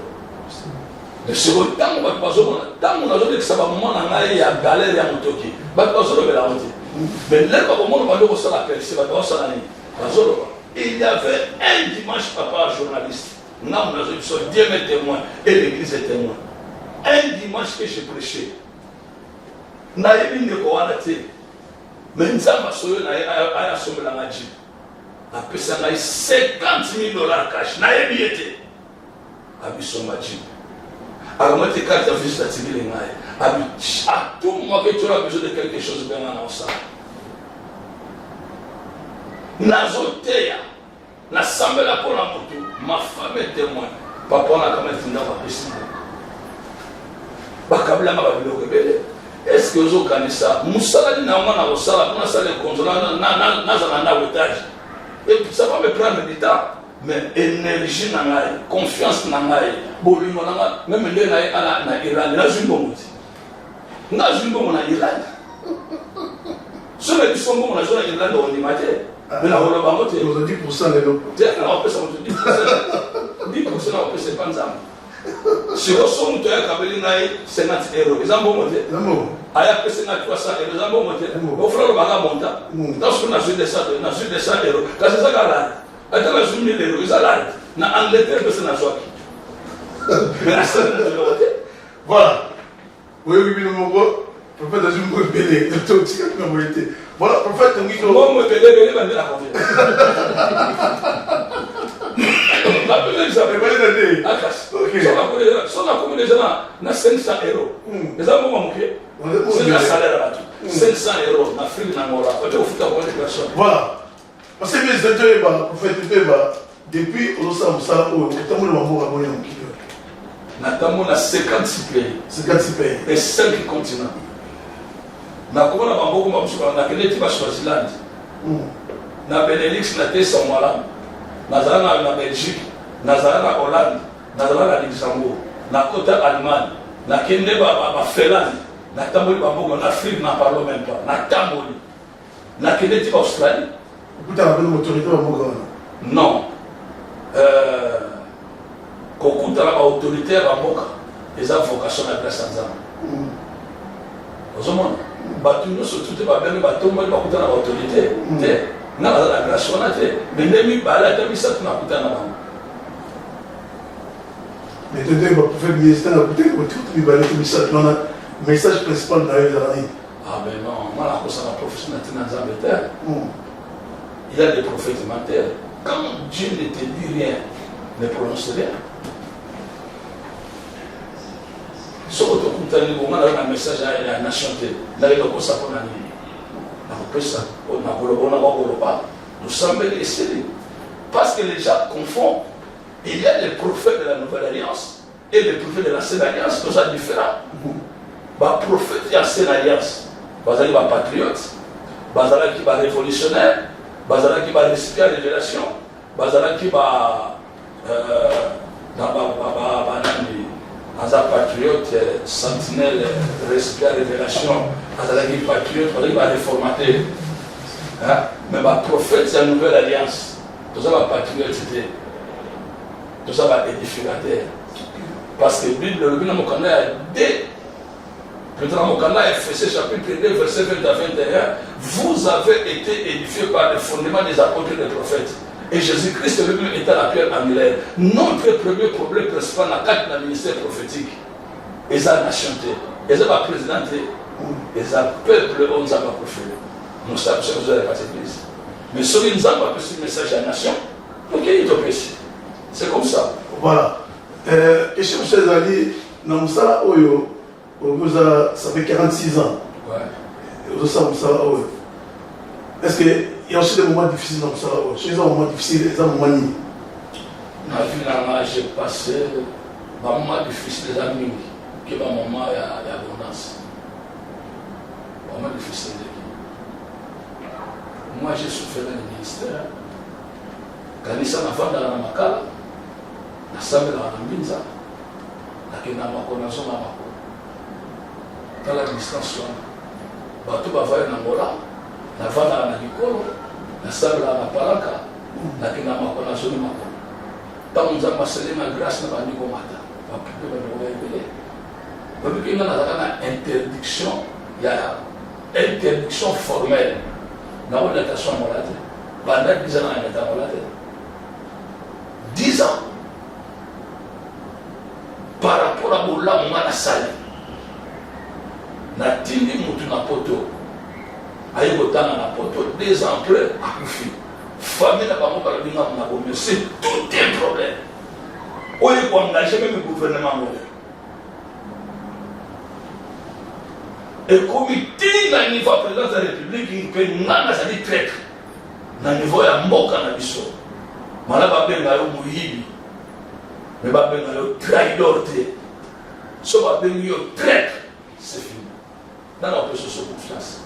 de ce temps batu bazoma tango na zote kisaba moment na ngai ya galère ya motoki batu bazolo bela mote mais là pas comment on va le ça la percer batu basala ni bazolo il y avait un dimanche papa journaliste n'a on a sur Dieu est témoin et l'église est témoin un dimanche que j'ai prêché na yebi ndeko wana te mais nzamba soyo na aya sombela ngaji apesa ngai $50,000 cash na yebi ete abisoma ji akamate carte ya visite atingile ngai abi à tout moment que tu as besoin de quelque chose bien en ça nazoteya nasambela mpona motu ma femme est témoin papa na kama tinda bapesi bakabilanga babiloko ebele est-ce que ozokanisa mosalani na nga na kosala mpona sala ekonzola nazala na otage et ça va me prendre du temps mais énergie na ngai confiance na ngai bolingo na ngai même nde na ye ala na Irlande nazwi mbongo te nazwi mbongo na Irlande soki biso mbongo nazwi na Irlande ondima te mais na koloba ngo te 10% lelo te na opesa moto 10% na opesa epa nzambe sikoso moto ayakabeli ngai €50 eza mbongo te aya pesa ngai €300 eza mbongo te ofra lobanga monta ntansoki nazwi €200 kasi ezaka lani ata nazwi €1,000 eza lani na Angleterre pesa nazwaki mais nasalelelo te voilà oyebi bino moko prophète azwi mbongo ebele totikaki na boye te voilà prophète ngito mbongo ebele bandela konte soki akomi deja na €500 eza mbongo moke c'est la salaire à tout €500 na Afrique na ngola ote kofuta kwa personne voilà parce que les états ba prophète ba depuis osala musala oyo otambola mboka boye mokili natambola 56 pays et 5 continents nakomona bamboko bamosuku nakende ti baswaziland na Benelux na te Samoa nazala na Belgique nazala na Hollande nazala na Luxembourg na kota Allemagne nakende bafelani natamboli bamboko na Afrique na parlo même pas natamboli nakende ti Australie okutana bino autorité bamboka wana non kokutana baautorité ya bamboka eza vocation na place ya nzambe ozomona bato nyonso tute babenge batomboli bakutana baautorité te nga baza na grâce wana te me nde mibale ata misato nakutana bango mais tete baprophète ministère nakutaki batikota mibale te misato wana message principal na yo ezala nini ah mais non nga nakosala professionnel te na nzambe te il y a des prophètes menteurs quand Dieu ne te dit rien ne prononce rien soko tokutani bonga na message ya nation te nayelokosa mpona nini nakopesa nakoloba nakoloba tosambeli esili parce que les gens confondent il y a les prophètes de la nouvelle alliance et les prophètes de l'ancienne alliance toza différent baprophète ya ancienne alliance bazali bapatriote bazalaki barévolutionnaire bazalaki barécipient révélation bazalaki banani aza patriote sentinelle récipient révélation azalaki patriote bazalaki baréformateur mais baprophète ya nouvelle alliance toza bapatriote te toza baédificateur parce que bible elobi na mokanda ya d peut-être na mokanda ya Ephésiens chapitre 2 verset 20 à 21 vous avez été édifiés par le fondement des apôtres et des prophètes Et Jésus-Christ lui-même était la pierre angulaire. Notre premier problème principal dans le ministère prophétique, et la nation, et la présidente, et le peuple, on nous a pas proféré. Nous savons que vous n'avez pas d'église. Mais si nous avons pas ce message à la nation, donc il est au péché. C'est comme ça. Voilà. Et chez M. Zali, dans Moussala Oyo, ça fait 46 ans. Ouais. Vous savez Moussala Oyo. Est-ce qu'il y a aussi des moments difficiles dans Moussala Oyo? Chez les moments difficiles, les moments difficiles. Dans la vie, j'ai passé des moments difficiles, des amis, qui sont des moments d'abondance. Des moments difficiles. Moi, j'ai souffert dans le ministère. Quand il s'en a fait dans la Makala, la Samela dans la Binza, la Kenamako, la Zonamako. Dans la distance, bateau va faire dans Mola, la Vana dans Nikolo, la Samela dans la Palaka, la Kenamako, la Zonamako. Tant nous avons passé ma grâce dans la Nikomata, on peut nous révéler. Parce qu'il y a une interdiction, il y a une interdiction formelle. Dans l'orientation morale, pendant 10 ans, on est en morale. 10 ans. Par rapport à Boula, on a salé. Na tindi mutu na poto. Aïe botana na poto. 2 ans après, à Koufi. Famille n'a pas mon parabéna na bombe. C'est tout un problème. On est pour engager même le gouvernement moderne. Et comité na niveau président de la République, il peut nous dire traître. Na niveau ya mboka na biso. Mala ba benga yo muyibi. Mais ba benga yo traidor te. So ba benga yo traître, c'est fini. Dans la personne de confiance.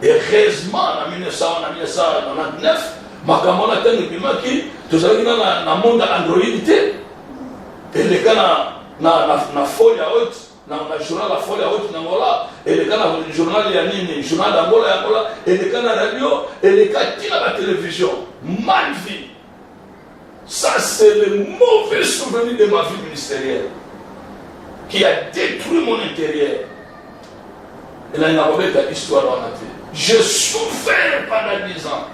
Et heureusement en 1999, makambo na tenge bimaki, tozalaki na monde Android te. Et les gars na folie à haute. Dans le journal La Folie à Haute Nangola, et le canal du journal Yanini, journal d'Angola, et le canal radio, et le canal de la télévision. Mal vie. Ça, c'est le mauvais souvenir de ma vie ministérielle qui a détruit mon intérieur. Et là, il y a une histoire dans la vie. Je souffert pendant 10 ans.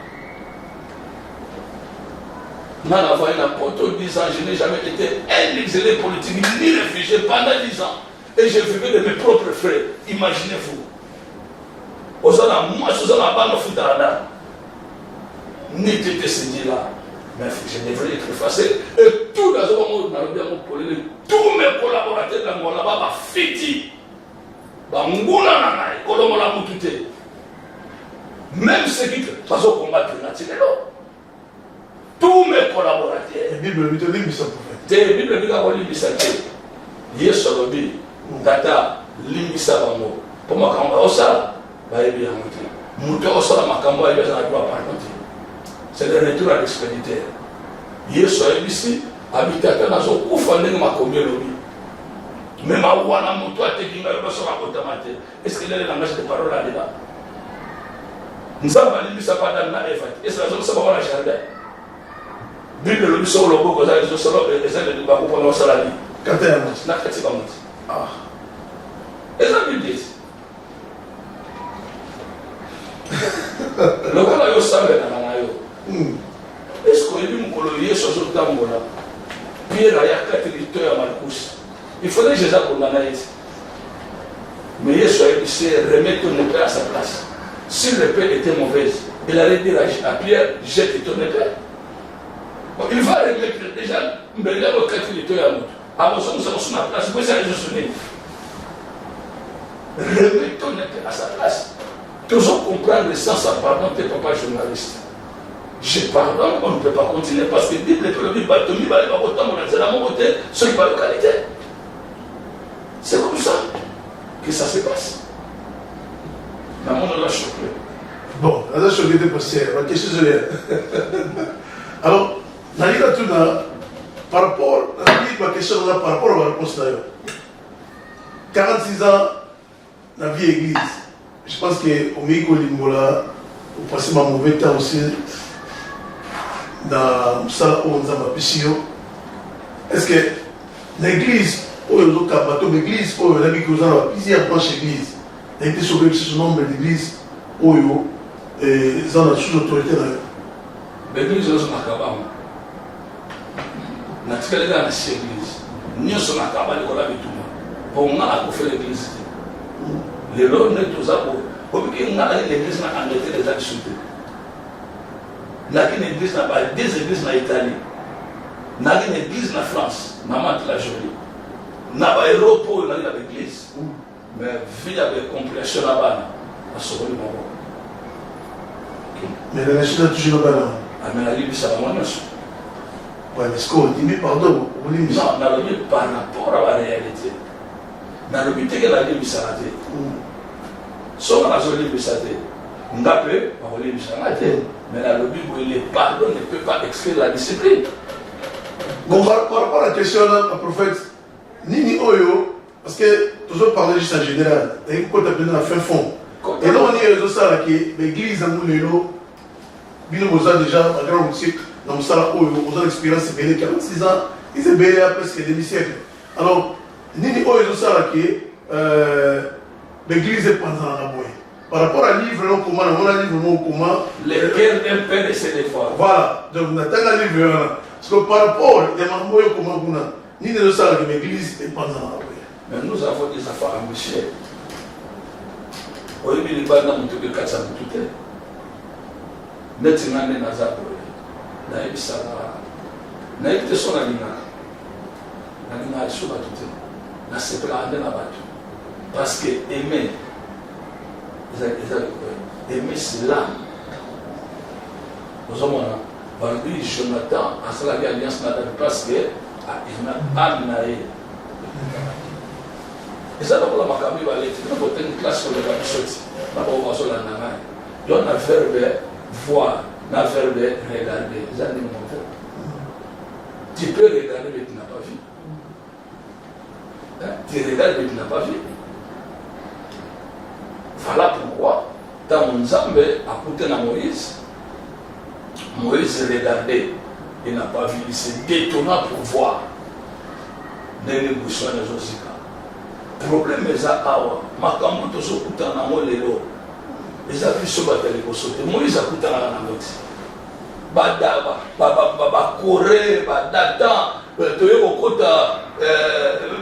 Dans la voie, pendant 10 ans, je n'ai jamais été un exilé politique ni réfugié pendant 10 ans. Et je vivais de mes propres frais. Imaginez-vous. Moi, je suis en bas de Foutarada. Ni de ce là. Mais je devrais être effacé. Et tout dans le monde, tous mes collaborateurs dans mon là-bas, fiti. Même ceux qui passent au combat tous mes collaborateurs. La Bible dit que ça pouvait. La Bible dit que ça pouvait. Tata limisa bango pour makambo osala bayebi yango te mutu osala makambo ayebi azala droit par contre c'est le retour à l'expéditeur yesu ayebisi abitata nazokufa ndenge makomi elobi même awana mutu atekinga yo basoka kotama te est ce que le langage de parole là dedans nzambe alimbisa pa Adam na Eva est ce que azokosaba wana jardin bible elobi soko loboko eza ezosala ezali bakupona osala li kata ya moti na kati bamoti. Ah. Est-ce que vous dites? Le cas où ça va dans est-ce qu'on dit que le sur ce temps-là, Pierre a 4 litres à Marcus. Il faudrait que je les condamne. Mais Yesu a remettre ton épée à sa place. Si l'épée était mauvaise, il allait dire à Pierre, jette ton épée. Bon, il va remettre déjà, mais il y a 4 litres à l'autre. Alors, nous sommes sur la place, vous allez se souvenir. Remettons l'épée à sa place. Toujours comprendre le sens à pardon, t'es papa journaliste. Je pardonne, on ne peut pas continuer parce que Bible peut le dire, Batomi, c'est la mon côté, ce qui va de qualité. C'est comme ça que ça se passe. Mais on l'a choqué. Bon, là, je suis passé. Qu'est-ce que je alors, par rapport à la question par rapport à la réponse d'ailleurs. 46 ans, la vie église. Je pense qu'au Migo Limbola, vous passez ma mauvais temps aussi dans ça où on a piscine. Est-ce que l'église, l'église, où il y a plusieurs branches d'église, il a été sauvé ce nombre d'églises où ils ont sous autorité. l'église est un acabam. Na tika lega na église. Nyonso na kabali ko la bituma. Pour nga ko faire l'église. Les lois ne tous abo. Comme que nga l'église na Angleterre les a chuté. Là une église na ba des églises na Italie. Na une église na France, na Mantes la Jolie. Na ba Europe na l'église. Mais via avec compréhension là-bas. À ce moment. Mais la Chine a toujours pas là. Ah, mais la Libye, ça va moins. Ouais, mais ce qu'on dit, mais pardon, vous voulez. Non, la Libye par rapport à la réalité. La Libye, c'est que la Libye, ça a été. Sauf la Libye, ça a été. On a peu, la Libye, ça a été. Mais la Libye, où il est pardon, ne peut pas exclure la discipline. Bon, par rapport à la question, le prophète, Nini Oyo, parce que toujours parler juste en général, et quand tu as besoin de faire fond. Et là, on est ça, l'église, en Moulelo, bien déjà, à grand musique, dans le salon, on a l'expérience, c'est bien 46 ans, ils sont bien presque demi-siècle. Alors, Nini Oyo, ça, l'église est pendant la moyenne. Par rapport à livre, on a livre, comment. Lesquels un père et ses efforts. Voilà, donc on attend un livre. Parce que par rapport à Moyo, comment on a, Nini Oyo, ça, l'église est pendant la moyenne. Mais nous avons des affaires ambitieuses. Oui, mais il n'y a pas de cas à tout. Net ngane na zapo na ebisala na ebite so na linga iso bato te na sepela ande na bato parce que aimer c'est là nous avons Barbie Jonathan asalaki alliance na David parce que il n'a amené et ça donc la makambi va aller tu peux une classe sur le bateau na ba obaso la nanga yo na verbe voir, na verbe regarder. Tu peux regarder mais tu n'as pas vu. Tu regardes mais tu n'as pas vu. Voilà pourquoi dans mon Zambé à côté de Moïse, Moïse regardait, il n'a pas vu, il s'est détourné pour voir. Les négociations de Josika. Le problème est à Awa, Makamoto Sokutana Molelo. Les affiches sont les Kosote. Moïse a coupé la note. Badaba, Baba, Corée, Badata, Toyo Kota,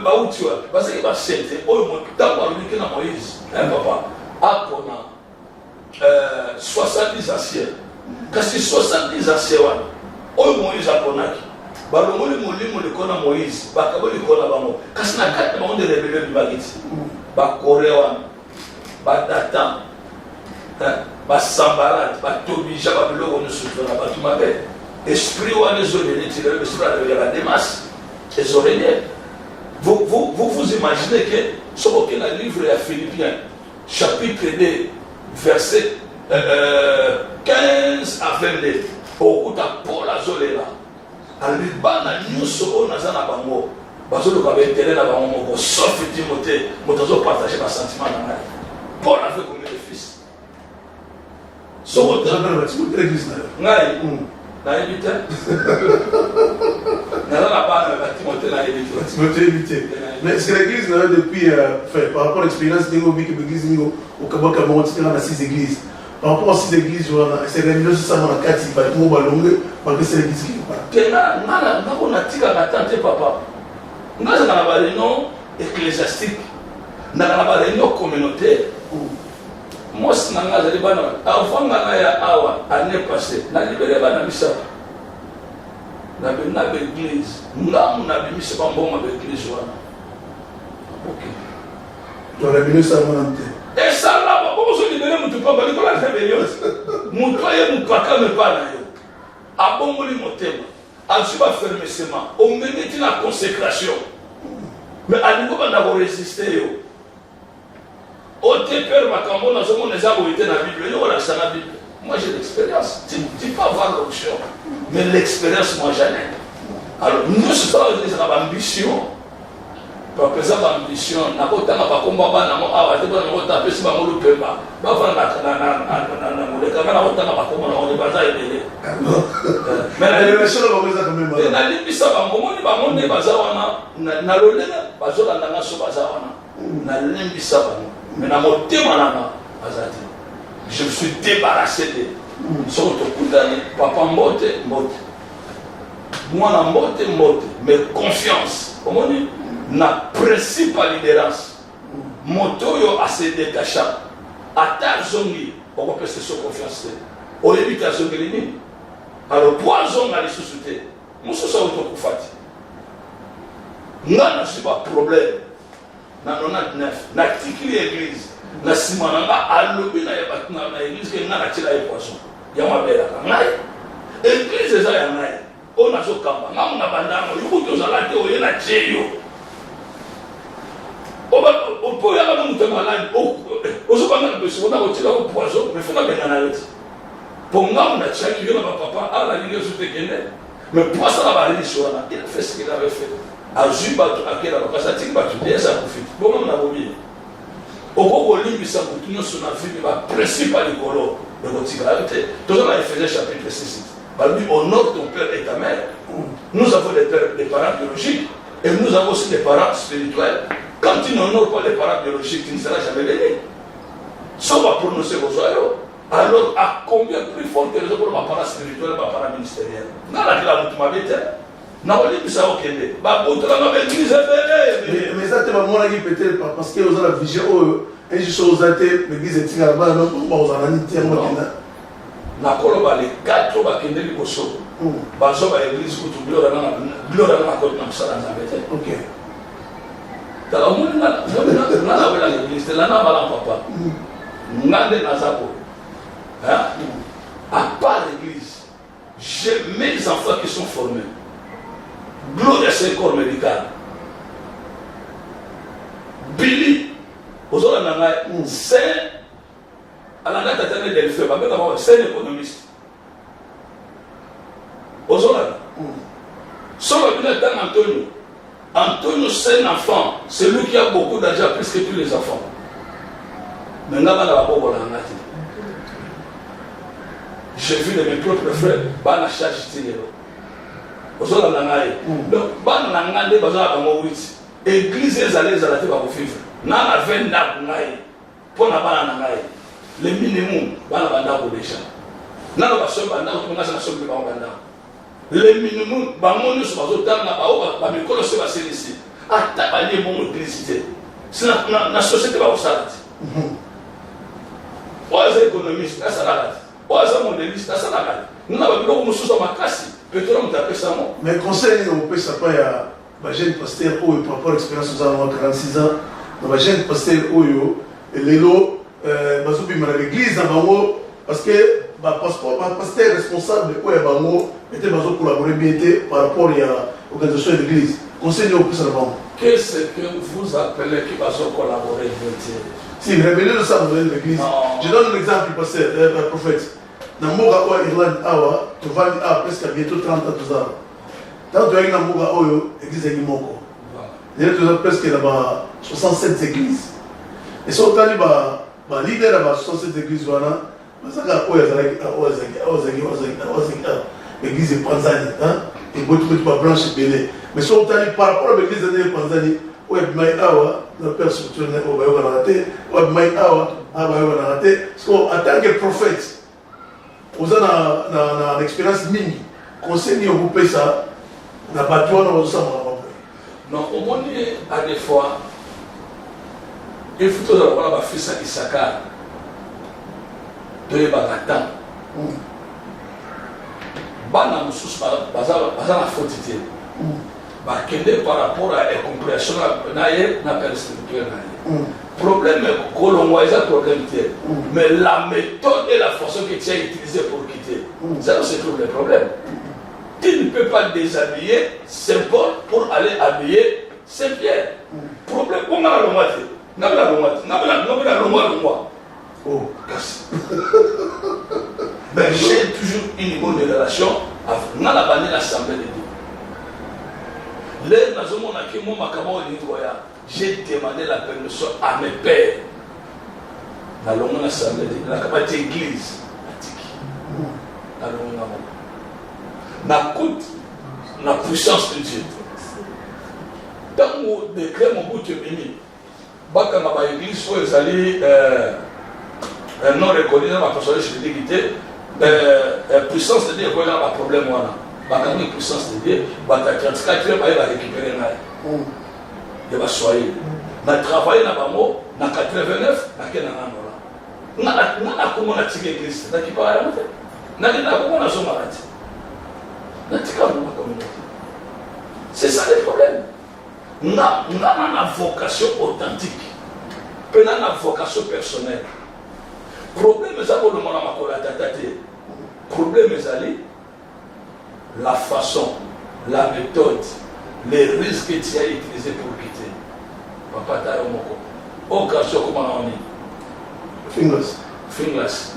Baoutua. Parce qu'il va s'aider. Oh, mon temps, on a Moïse. Papa, Apona, 70 assiettes. Quand c'est 70 assiettes, oh, Moïse a Ponaki. Balomoli Molimo le Kona Moïse, Bakaboli Kona Bamo. Quand c'est la carte, on est révélé du Bagiti. Bakoré, Badata. Basambarat, Batobija, Babylone, on se fera pas tout ma bête. Esprit ou les oreilles, l'esprit de la démasse, les oreilles. Vous imaginez que ce que le livre est à Philippiens, chapitre 2, verset 15 à 22, au coup de Paul Azolela. Alibana, nous serons dans un abamo. Bazolo avait intérêt à l'abamo, sauf Timothée, nous avons partagé ma sentiment dans la vie. Paul avait combien de fils? So what the l'église ngai na éviter na la base de Timothée na éviter mais c'est l'église depuis par rapport à l'expérience de l'église au Kabaka Monti dans 6 églises par rapport à 6 églises c'est réunion ça dans la 4 bâtiment balongue parce que c'est l'église qui parle tena na on a tika na tante papa ngaza na ba réunion ecclésiastique na ba réunion communautaire. Moi, je suis avant l'année passée, je suis libéré de l'église. Nous avons l'église. Ok. Tu as révélé ça avant. Et ça là, comment se libérer, je ne peux pas dire la rébellion. Mon toyer, mon papa me parle. À bon moment, mon thème. À tu vas faire mes sements. On me met la consécration. Mais à nouveau, on a résisté. Au père Makambo, nous avons des autorités dans la Bible. Moi, j'ai l'expérience. Tu peux avoir l'option. Mais l'expérience, moi, jamais. Alors, nous, c'est ça, l'ambition. Par exemple, l'ambition, n'a pas tant à combat, n'a pas tant à taper sur le peuple. Pas vraiment mais la révélation va quand même. La limite, ça va moment, il va na lolena, bazola nanga so bazawana. Na limite, ça va. Mais dans mon thème, je me suis débarrassé soki tokutani papa mbote mbote mwana mbote mbote mais confiance omoni na principe ya lidérance moto oyo ase détacha ata azongi okopesa so confiance te oyebi te azongeli nini alors po azonga lisusu te mosusu oyo tokufa te nga nazwi baproblème na 99 natikili église na nsima na nga alobi na église ke nga natiela ye poisson yango abelaka ngai église eza ya ngai oyo nazokamba ngai na bandango yokuti ozala te oye na tie yo po oyaka moto maladi ozobanga na beso ona kotielako poisson mais fona bengana yo te po ngai natiaki yo na bapapa alalingi ozo tekende mais po asala bareliso wana il a fait ce qu'il avait fait azwi bato akela bakasi atiki bato te eza kofiti bongo na bobi okokolimbisa motu nyonso na vie baprincipe ya likolo ekotikala yo te toza na Ephésiens chapitre 6 balobi honore ton père et ta mère. Nous avons des parents biologiques et nous avons aussi des parents spirituels. Quand tu n'honores pas les parents biologiques, tu ne seras jamais béni. Si on va prononcer vos oreilles, alors à combien plus fort que les autres parents spirituels, les parents ministériels? Non, la classe de ma vie, mais ça te va moi peut-être parce que vous avez la vision et je suis aux athées l'église est là-bas donc vous en avez dit na koloba les 4 bakende liboso bazo ba église kutu glora na ko na msala nzambe. OK. Tala mona na la l'église là na bala papa. Ngande na zako. Hein? À part l'église, j'ai mes enfants qui sont formés. Gloire à ce corps médical. Billy, aux autres c'est à la date éternelle de l'effet, c'est un économiste. Aux autres, sur le bilan d'Antonio, Antonio c'est un enfant, c'est lui qui a beaucoup d'argent plus que tous les enfants. Maintenant, j'ai vu de mes propres frères, bah la charge donc bana na ngande bazala bango witi église ezale ezala te ba kofivre na na venda ngai pona bana na ngai le minimum bana banda ko déjà na ba so banda ko ngasa na so ba banda le minimum ba moni so bazo tanga ba mikolo se ba selisi ata ba le bon électricité sina na société ba osala oza économiste asala oza modéliste asala na ba biloko mususu makasi. Mais conseil, on peut s'appeler à ma jeune pasteur où par rapport à l'expérience nous avons 46 ans, ma jeune pasteur où et l'élo, bazubi à l'église parce que ma pasteur responsable où est bango était bazo collaborer bien par rapport à l'organisation de l'église. Conseil, on peut savoir. Qu'est-ce que vous appelez qui bazo collaborer bien? Si révélez le ça dans l'église. Je donne un exemple, pasteur, prophète. Dans le Irlande, tu vas presque bientôt 30 ans. Tant que tu es dans l'église de Moko, il y a presque 67 églises. Et si tu as leader de 67 églises, tu as l'église de Panzani. Et tu as branche Béné. Mais si tu as par rapport à l'église de Panzani, tu as la personne qui en tant que prophète, vous avez une expérience mini. Conseil vous paye ça, n'a pas de non, au moins, à des fois, il faut avoir la fille à Issachar. De Bagatan. Bana Moussous, Bazala Fotité. Bakende par rapport à la compréhension de la perspective. Le problème est que l'on voit un problème, mais la méthode et la façon que tu as utilisée pour quitter, ça c'est tout le problème. Tu ne peux pas déshabiller Saint-Paul pour aller habiller Saint-Pierre. Problème, on a la moitié. On a la moitié. Oh, casse. Mais j'ai toujours une bonne relation avec l'Assemblée de Dieu. J'ai demandé la permission à mes pères. Dans l'Assemblée de Dieu, dans la église. La puissance de Dieu. Dans mon décret, mon bout de mini, quand l'église soit allée non reconnue dans ma personnalité, puissance de Dieu, il y a un problème. Quand il y a puissance de Dieu, il va récupérer. Il va soigner. Il va travailler dans le mot, dans 89, il va comment on a tiré l'église. C'est ça le problème. On a une vocation authentique. On a une vocation personnelle. Le problème est la façon, la méthode, les risques que tu as utilisés pour quitter. Papa Tayo Moko. Occasion comment on dit Finglas.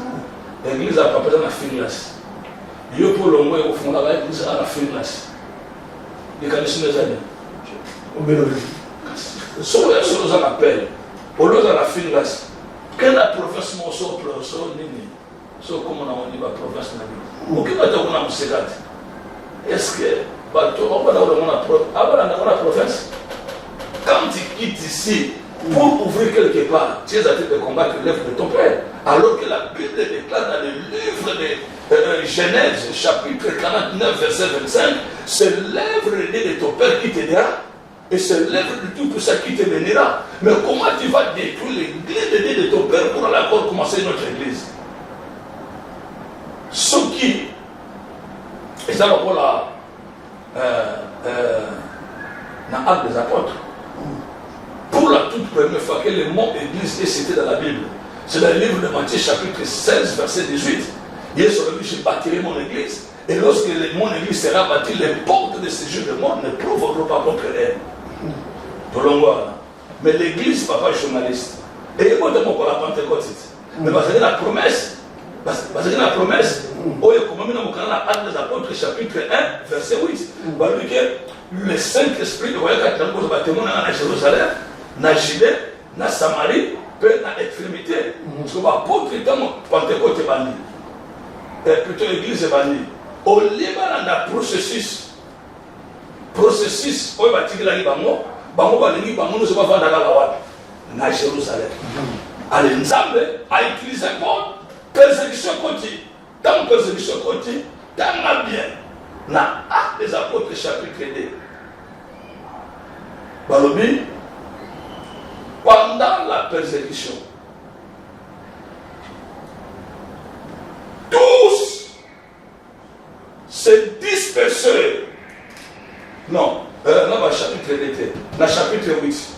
L'église a pas besoin de Finglas. Il y a pour le moins au fond de l'église à la Finglas. Les connaissez les années. Sur les appels, au lieu de la Finglas, quand la province m'a sorti, so comment on dit la province n'a pas. Ou qui va te donner un secret? Est-ce que on va dans la province? Quand tu quittes ici pour ouvrir quelque part, tu es en train de combattre l'œuvre de ton père. Alors que la Bible déclare dans le livre de Genèse, chapitre 49, verset 25, c'est l'œuvre de ton père qui t'aidera. Et c'est l'œuvre du Tout-Puissant qui te bénira. Mais comment tu vas détruire l'église de ton père pour aller encore commencer notre église? Ce qui est dans l'acte des apôtres. Pour la toute première fois que le mot église est cité dans la Bible, c'est dans le livre de Matthieu, chapitre 16, verset 18. Il est sur le dit, je bâtirai mon église. Et lorsque mon église sera bâtie, les portes de ce jeu de monde ne provoqueront pas contre elle. Mais l'église, papa est journaliste. Et il y a pour la Pentecôte. Mais parce que la promesse, oh, il y a comme l'acte des apôtres, chapitre 1, verset 8. Parce que le Saint-Esprit, vous voyez, quand on va témoigner à Jérusalem, na Judée, na Samarie, peut na extrémité. Parce que l'apôtre est dans Pentecôte est banni. Plutôt l'église est bannie. Au Liban, on a processus, où il va tirer la Liban, nous sommes pas dans Jérusalem. Allez, Nzambe a utilisé pour persécution continue. Dans persécution continue, dans bien. Dans Actes des Apôtres, chapitre 2. Balobi, pendant la persécution, tous se dispersèrent. Non, dans le chapitre 2, dans le chapitre 8,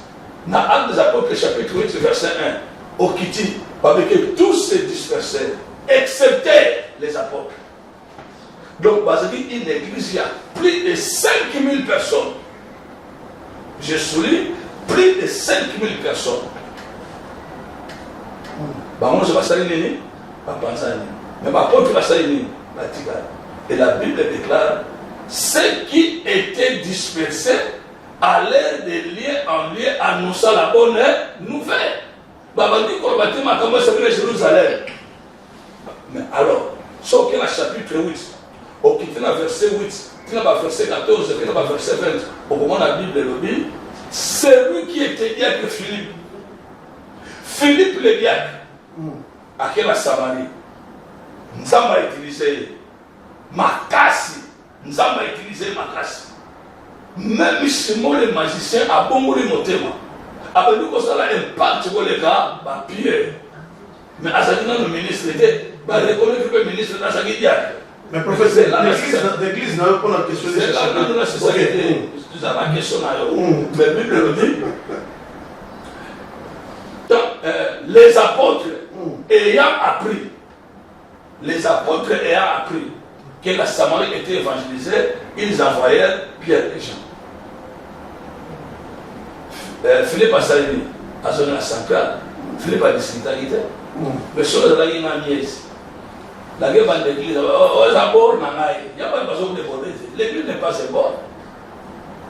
dans Actes des Apôtres, chapitre 8, verset 1, au Kiti, parce que tous se dispersèrent, excepté les apôtres. Donc, parce qu'il y a une église, il y a plus de 5000 personnes. Je souligne, plus de 5000 personnes. Moi, je vais saluer, pas penser. Mais ma porte va saluer, et la Bible déclare ceux qui étaient dispersés allèrent de lieu en lieu annonçant la bonne nouvelle. Jérusalem. Mais alors, sauf que dans le chapitre 8, au qui est dans le verset 8, qui est dans le verset 14, qui est dans le verset 20, au moment de la Bible le dit, c'est lui qui était diacre Philippe. Philippe le diacre, à quelle Samarie, nous avons utilisé Makassi, nous avons utilisé Makassi. Même Simon le magicien a bon mot le motema. Après nous, ça a un impact sur le cas, Pierre. Mais à ce moment, le ministre était, reconnaître que le ministre n'a pas dit. Mais professeur, l'église n'a pas la question de c'est la question. Mais la Bible le dit. Donc, les apôtres ayant appris que la Samarie était évangélisée, ils envoyèrent Pierre et Jean. Philippe a salué, a donné la centrale. Philippe a discuté avec elle. Mais sur la guerre, la guerre de l'église, il n'y a pas besoin de déborder. L'église n'est pas un bord.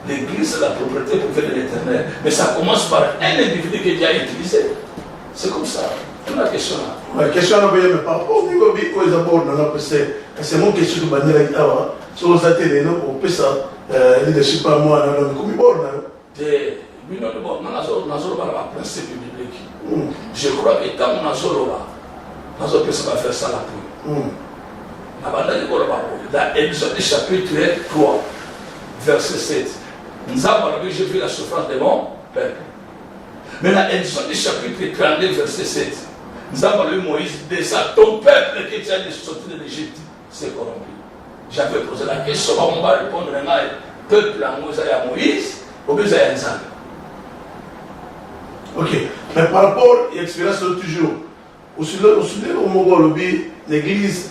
L'église, c'est la propriété privée de l'éternel. Mais ça commence par un individu qui Dieu a utilisé. C'est comme ça. C'est la question là. La question là, mais par rapport au niveau des abords, c'est mon question de bannière. Si vous êtes là, on peut ça. Leadership à moi, on a comme bord. Nous avons un principe biblique. Je crois que tant qu'on a solo là, nous avons faire ça la pluie. Dans Exode chapitre 3, verset 7. Nous avons j'ai vu la souffrance de mon peuple. Mais dans Exode chapitre 32, verset 7, nous avons lu Moïse, déjà ton peuple qui tient sorti de l'Égypte s'est corrompu. J'avais posé la question, on va répondre à peuple à Moïse, au besoin de Nzambe. Ok, mais par rapport à l'expérience de toujours, aussi au Mongol, l'église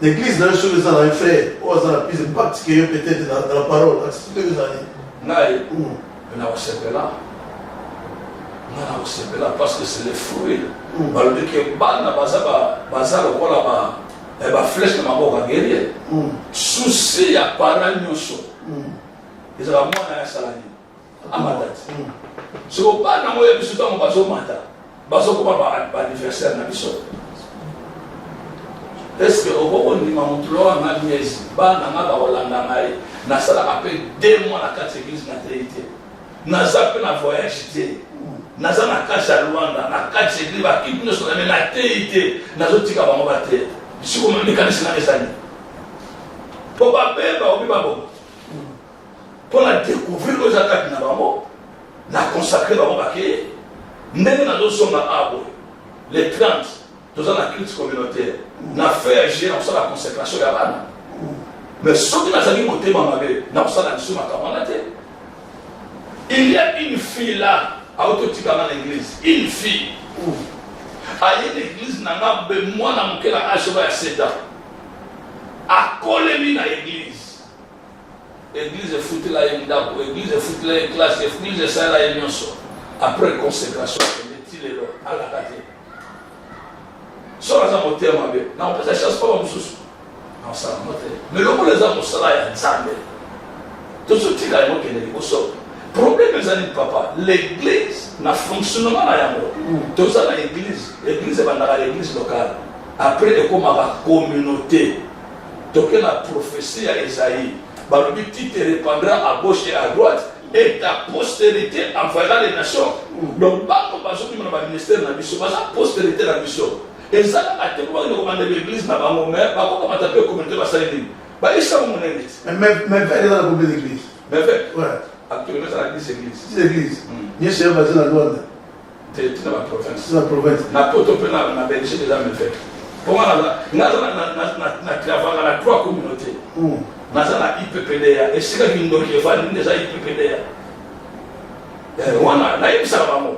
dans les choses dans les frères, ou dans la plus impact qu'il y a peut-être dans la parole, c'est toutes les années. On a aussi là. On a aussi là parce que c'est les fruits. Alors que bana bazar quoi là flèche de ma boca guerrier. Souci à paranyoso. Ils ont moi na salani. Amadati. Ce qu'on pas na moya biso to bazo mata. Bazo ko ba anniversaire na biso. Est-ce que au ni mamutlo na miezi bana ngaka olanda ngai na sala appel 2 mois na 4 églises na téité. Na zape na voyage té. Naza na kasha Luanda na 4 églises ba kitu no sala na téité. Nazo tika bango ba té. Si ko moni kanisa na esani. Po ba beba obi babo. Pour la découvrir aux attaques na bango. Na consacrer bango ba ke. Ndenge na zo songa abo. Les 30 dans la culte communautaire, on a fait agir dans la consécration de la banne. Mais ce qui n'a jamais monté, dans la il y a une fille là, à Autoticama l'église, une fille. À l'église, n'a pas besoin de mon âge de 7 ans. À Colémine à l'église. L'église est foutue là, l'église est foutue là, classe, l'église est ça là, après consécration, elle est à la tête. Sur les amotés, on peut chasse pas comme sous. Non, ça mais le mot les amours, ça là, il y a tout ce qui est au problème, mes amis, papa, l'église n'a fonctionnement à l'amour. Tout ça, l'église est dans l'église locale. Après, il y a comme la communauté. Donc, la prophétie à Isaïe, le but te répandra à gauche et à droite, et ta postérité enverra les nations. Donc, on va sortir dans le ministère de la mission, la postérité de la mission. Et ça, à te voir de l'église, n'a pas mon mère, pas comment t'appeler communauté, va s'allier. Ils sont mon ami. Mais vers dans la combien d'église? Mais vers. Ouais. Actuellement, c'est la 10 églises. 10 églises. Bien sûr, basé dans la Douane. C'est dans la province. C'est la province. Na poto pe na Belgique déjà me fait. Pour moi, na travail dans 3 communautés. Na IPPDA. Et c'est qu'il y a déjà IPPDA. Na IPSAVAMO.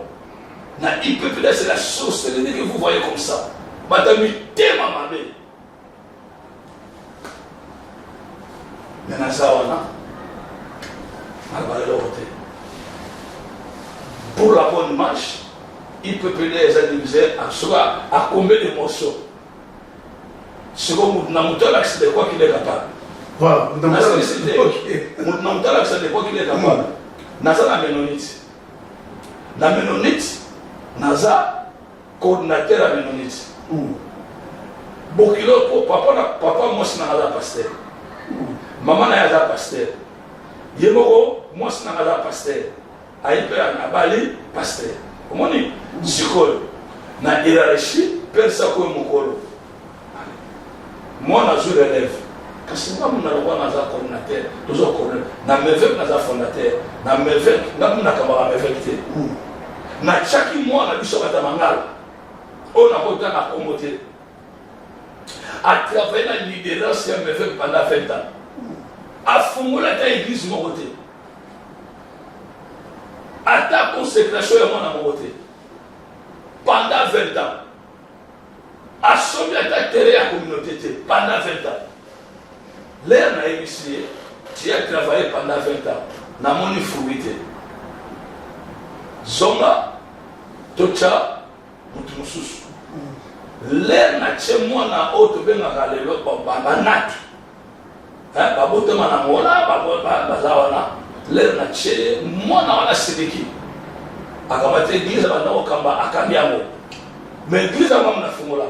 Na IPPDA, c'est la source. C'est l'idée que vous voyez comme ça. Madame, tellement mamé. Mais na Zawana. Pour la bonne marche, il peut payer les indivisaires à combien d'émotions. Ce qu'on a l'accès de quoi qu'il est capable. Voilà, on a l'accès de quoi qu'il est capable. Naza la Ménonite. La Ménonite, Naza, coordinateur à Ménonite. Bokilo, papa, moi, c'est un pasteur. Maman, c'est un pasteur. Yemoko, moi c'est un pasteur. Aïpe Abali, pasteur. Comment on dit? Sikol. Na hiérarchie, Persako Mokolo. Moi, je relève. Quand c'est moi, je suis un coordinateur, toujours coordinateur. Na mevek, na fondateur. Na mevek, na kamara mevekte. Na chaque mois, na biso batamangal. On a voté na promoté. À travers la leadership, il y a mevek pendant 20 ans. A fumula ta église mon côté. À ta consécration et mon côté. Pendant 20 ans. A sauvé ta terre à la communauté pendant 20 ans. L'air n'a initié, tu as travaillé pendant 20 ans. N'a mon fruité. Zonga, Tocha, Mutumusus. L'air n'a pas moi na autre ben à galelo banat. Babote manangola, bazawana, l'air n'a pas moi na wana sidiki. Akamate église bana okamba akambiamo. Mais église amam na fumula.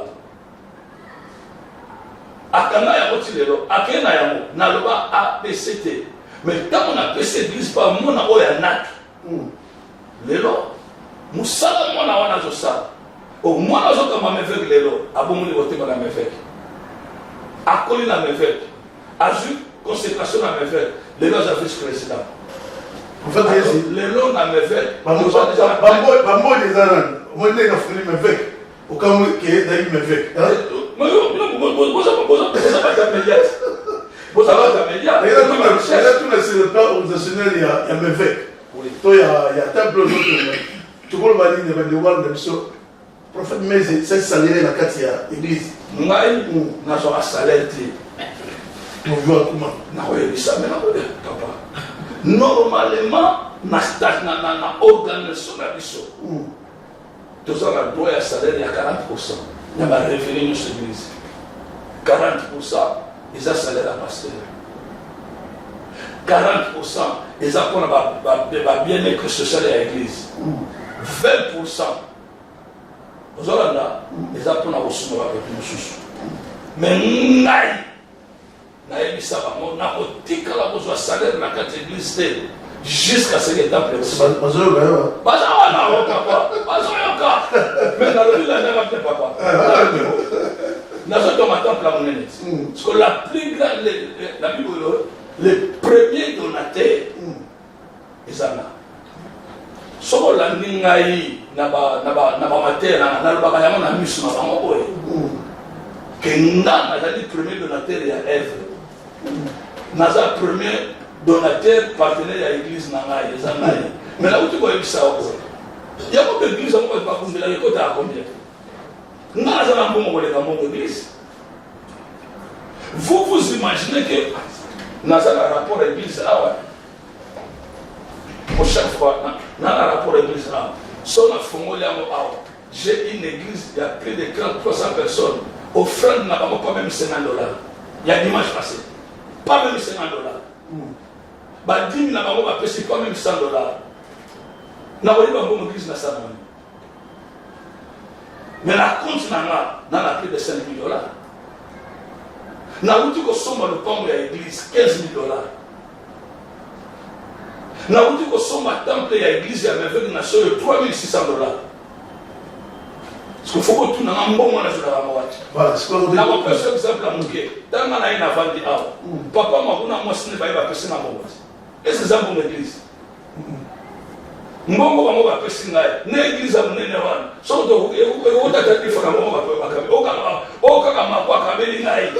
Akanga ya kotilelo, akena yamo na loba APCT. Mais tant on a PC église pas moi na oya nat. Lelo musala moi na wana zosa. Au moins na zoka ma mevek lelo, abomuni bote bana mevek. akoli na l'évêque, azui consécration na l'évêque, les lois à vice-président. Les lois na l'évêque, Bambo des années, moi je n'ai pas fait l'évêque, au cas où il y a eu l'évêque. Vous avez pas médiate. Vous avez pas médiate. Il y a tout le plan organisationnel, il y a l'évêque. Il y a temple, tout le monde va dire que le prophète mais c'est salaire la carte de l'église. Nous avons un salaire. Nous vivons comment? Papa. Normalement, dans l'organisation de la mission, nous avons un droit à salaire de 40%. Il y a un revenu dans l'église. 40%, ils ont salaire à pasteur. 40%, ils ont bien-être social à l'église. 20%, nous avons là, ils ont pour nous mais nous avons salaire dans la église jusqu'à ce que le temple soit. Mais dans le village, papa. Parce que la plus grande, la Bible, les premiers donateurs, ils sont là. Si on a dit que premier donateur il y a Ève. Naza premier donateur partenaire à l'église mais là où tu vois ça, il y a beaucoup d'églises qui ne sont pas combien. Vous imaginez que dans un rapport à l'église, pour chaque fois, dans un rapport à l'église, j'ai une église, il y a plus de 300 personnes. Offrande n'a pas même $50. Il y a dimanche passé. Pas même $50. 10 000 n'a pas même $100. N'a pas une église dans sa monnaie. Mais la compte n'a plus de $5 000. N'a pas dit que somme le pain de l'église $15 000. N'a pas dit que somme à temple de l'église il y a $3 600. Parce qu'il faut que tout le monde soit là. Voilà, c'est comme ça. Par exemple, dans la vente, papa m'a dit que je ne sais pas. Est-ce que c'est une église? Mbongo bango ba pesi ngai na église ya munene wana so to o tata difa na mbongo ba kabe o kaka makwa kabeli ngai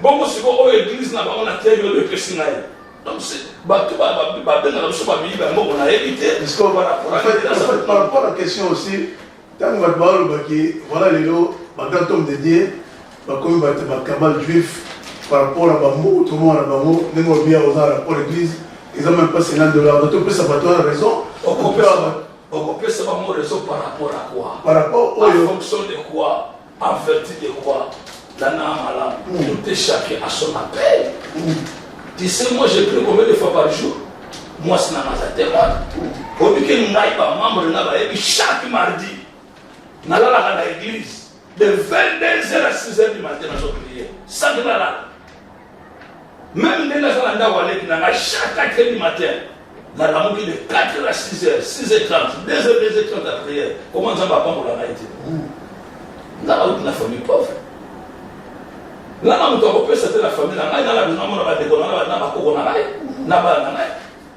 bongo siko o église na bango na tebe le pesi ngai donc c'est ba benga na so ba bi ba mbongo na éviter parce que voilà par rapport à la question aussi tant va parler que voilà les lots ba gantom de Dieu ba comme ba cabal juif par rapport à bambo tout le monde à bambo n'est bien aux rapport à l'église. Ils n'ont même pas $50. Donc, ça va avoir raison. On peut savoir raison par rapport à quoi? Par rapport en fonction de quoi? En vertu de quoi? Tout est chacun à son appel. Tu sais, moi, j'ai pris combien de fois par jour? Moi, c'est dans ma tête. Au lieu que nous n'ayons membre de chaque mardi, nous allons à l'église de 22h à 6h du matin dans notre prière. Ça, nous allons. Même les gens qui ont chaque 4h du matin, nous avons de 4h à 6h, 6h30, 2h à prière. Comment ça va pas pour la été? Nous avons une famille pauvre. Là, nous avons c'était la famille,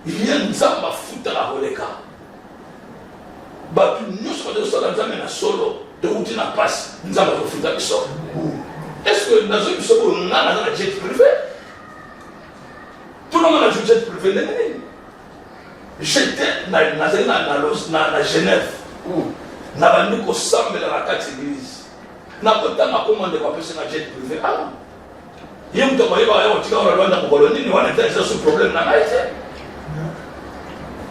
il y a une zamba foutre à Roleka. Nous sommes dans un solo, de où tu n'as pas, nous avons foutre à l'issue. Est-ce que nous avons un jet privé? Tout le monde a un jet privé. J'étais à Genève. Nous avons ensemble dans la 4 églises. Nous avons commandé un jet privé. Il y a un problème.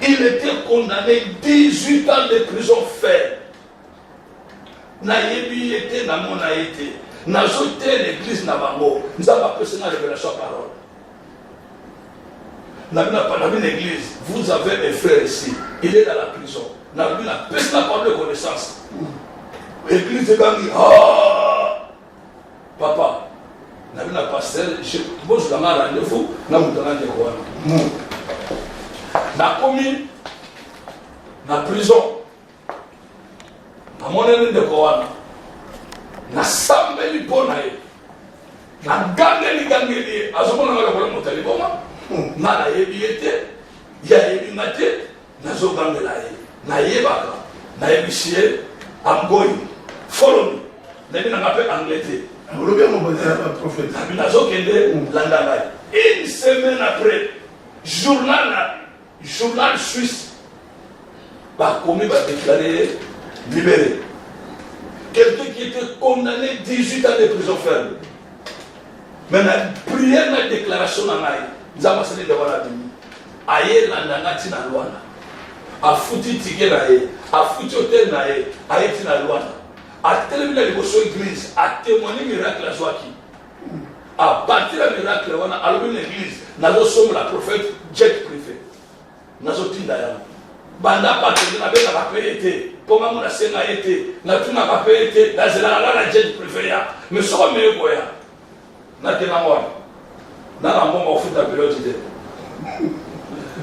Il était condamné 18 ans de prison ferme. Il était dans mon été. Nous avons été l'église Nabango. Nous avons appelé la révélation parole. Nous avons une église. Vous avez un frère ici. Il est dans la prison. Nous avons la personne n'a pas de connaissance. L'église de Gangi. Papa. Nous avons un pasteur. Je vous donne un rendez-vous. Nous avons un rendez-vous. Na commis na prison na monene de koana na sambeli pona ye gangeli azomona ngala kola motali boma na yebi ete ya yebi ngate nazo gangela ye na yebaka na yebisie I'm going follow me nabi na ngape anglais le bien mon prophète nazo kende landa une semaine après journal suisse va commis va déclarer libéré quelqu'un qui était condamné 18 ans de prison ferme. Mais la prière, la déclaration, nous avons passé devant la demi. Aïe, la tina luana. A foutu ticket naïe, a foutu hôtel naïe, aïe tina luana. A terminé la dévotion église, a témoigné miracle à Joachim. A partir du miracle, on a allumé l'église. Nous sommes la prophète jet privé. Nous sommes tindaïa. Banda partenaire avec la paix pour moi na senga été na tuna ka paix été la zela la jet privé ya mais so me boya na tena moi na mbongo futa période de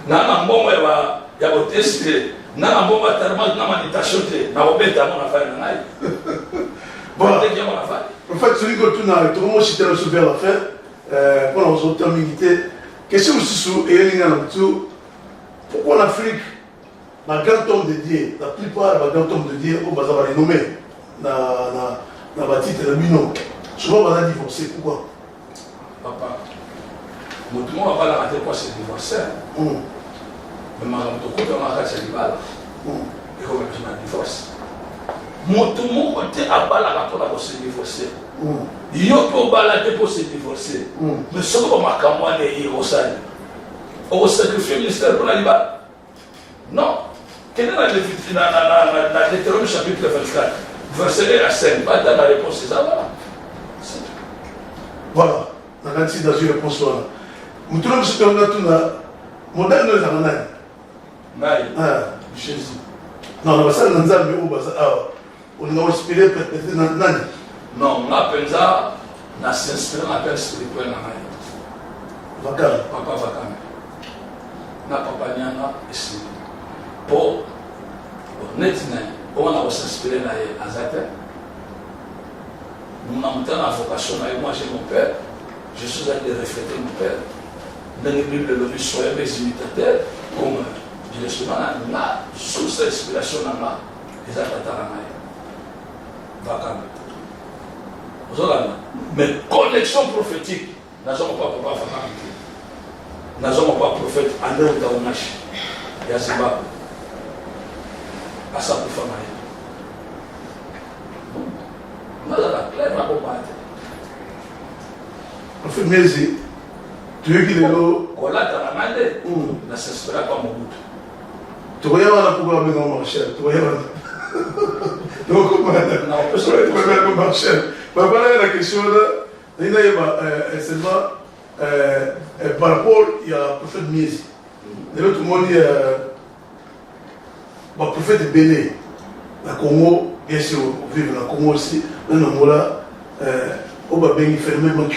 na mbongo ya ba tester na mbongo tellement na meditation te na obeta mon affaire na ngai bon te mon affaire en fait celui que tu n'as tout le monde cité le souver la fin pour nos autres militaires question sous et linga na tout pourquoi en Afrique na grand homme de Dieu, la plupart des grands hommes de Dieu, on va les nommer dans la titre de Bino. Souvent, on va divorcer. Pourquoi? Papa, tout le monde va la rater pour se divorcer. Mais madame, tout le monde va rater se divorcer. Et comment tu m'as divorcé? Tout le monde va la rater pour se divorcer. Il y a pour balader pour se divorcer. Mais ce qu'on m'a camoué, on va sacrifier le ministère pour la libérer. Non. Quelle est la Deutéronome chapitre 24, verset 1 à 5? Pas dans la réponse, c'est ça, voilà. Voilà, on a dit dans une réponse. Nous trouvons que c'est un modèle de la Jésus. Non, on va ça dans on a inspiré peut-être Nani. Non, on a pensé à s'inspirer, on a pensé spirituel. Vakame. Papa Vakame. Na papa Nyana ici. Pour honnêtement, on a s'inspiré à Zate. Nous avons la vocation, moi j'ai mon père, je suis allé refléter mon père. Dans la Bible, le livre soyez mes imitateurs, comme je le suis dans la source d'inspiration dans la les atatara. Mais connexion prophétique, nous n'avons pas papa Vakame. Nous n'avons pas prophète André Taounachi. Il y a Zimbabwe. À ça pour faire en fait, mais tu veux qu'il est là. Na s'espère pas mon bout. Tu vois, on a pouvoir avec mon marché. Tu vois, donc, comment on peut se mettre avec mon marché. Voilà la question là. Seulement, par rapport, il y a le prophète Miesi. Et l'autre monde, il y a le prophète Béné. La Congo, bien sûr, on vit dans la Congo aussi. Dans le monde là, on va bien faire même un.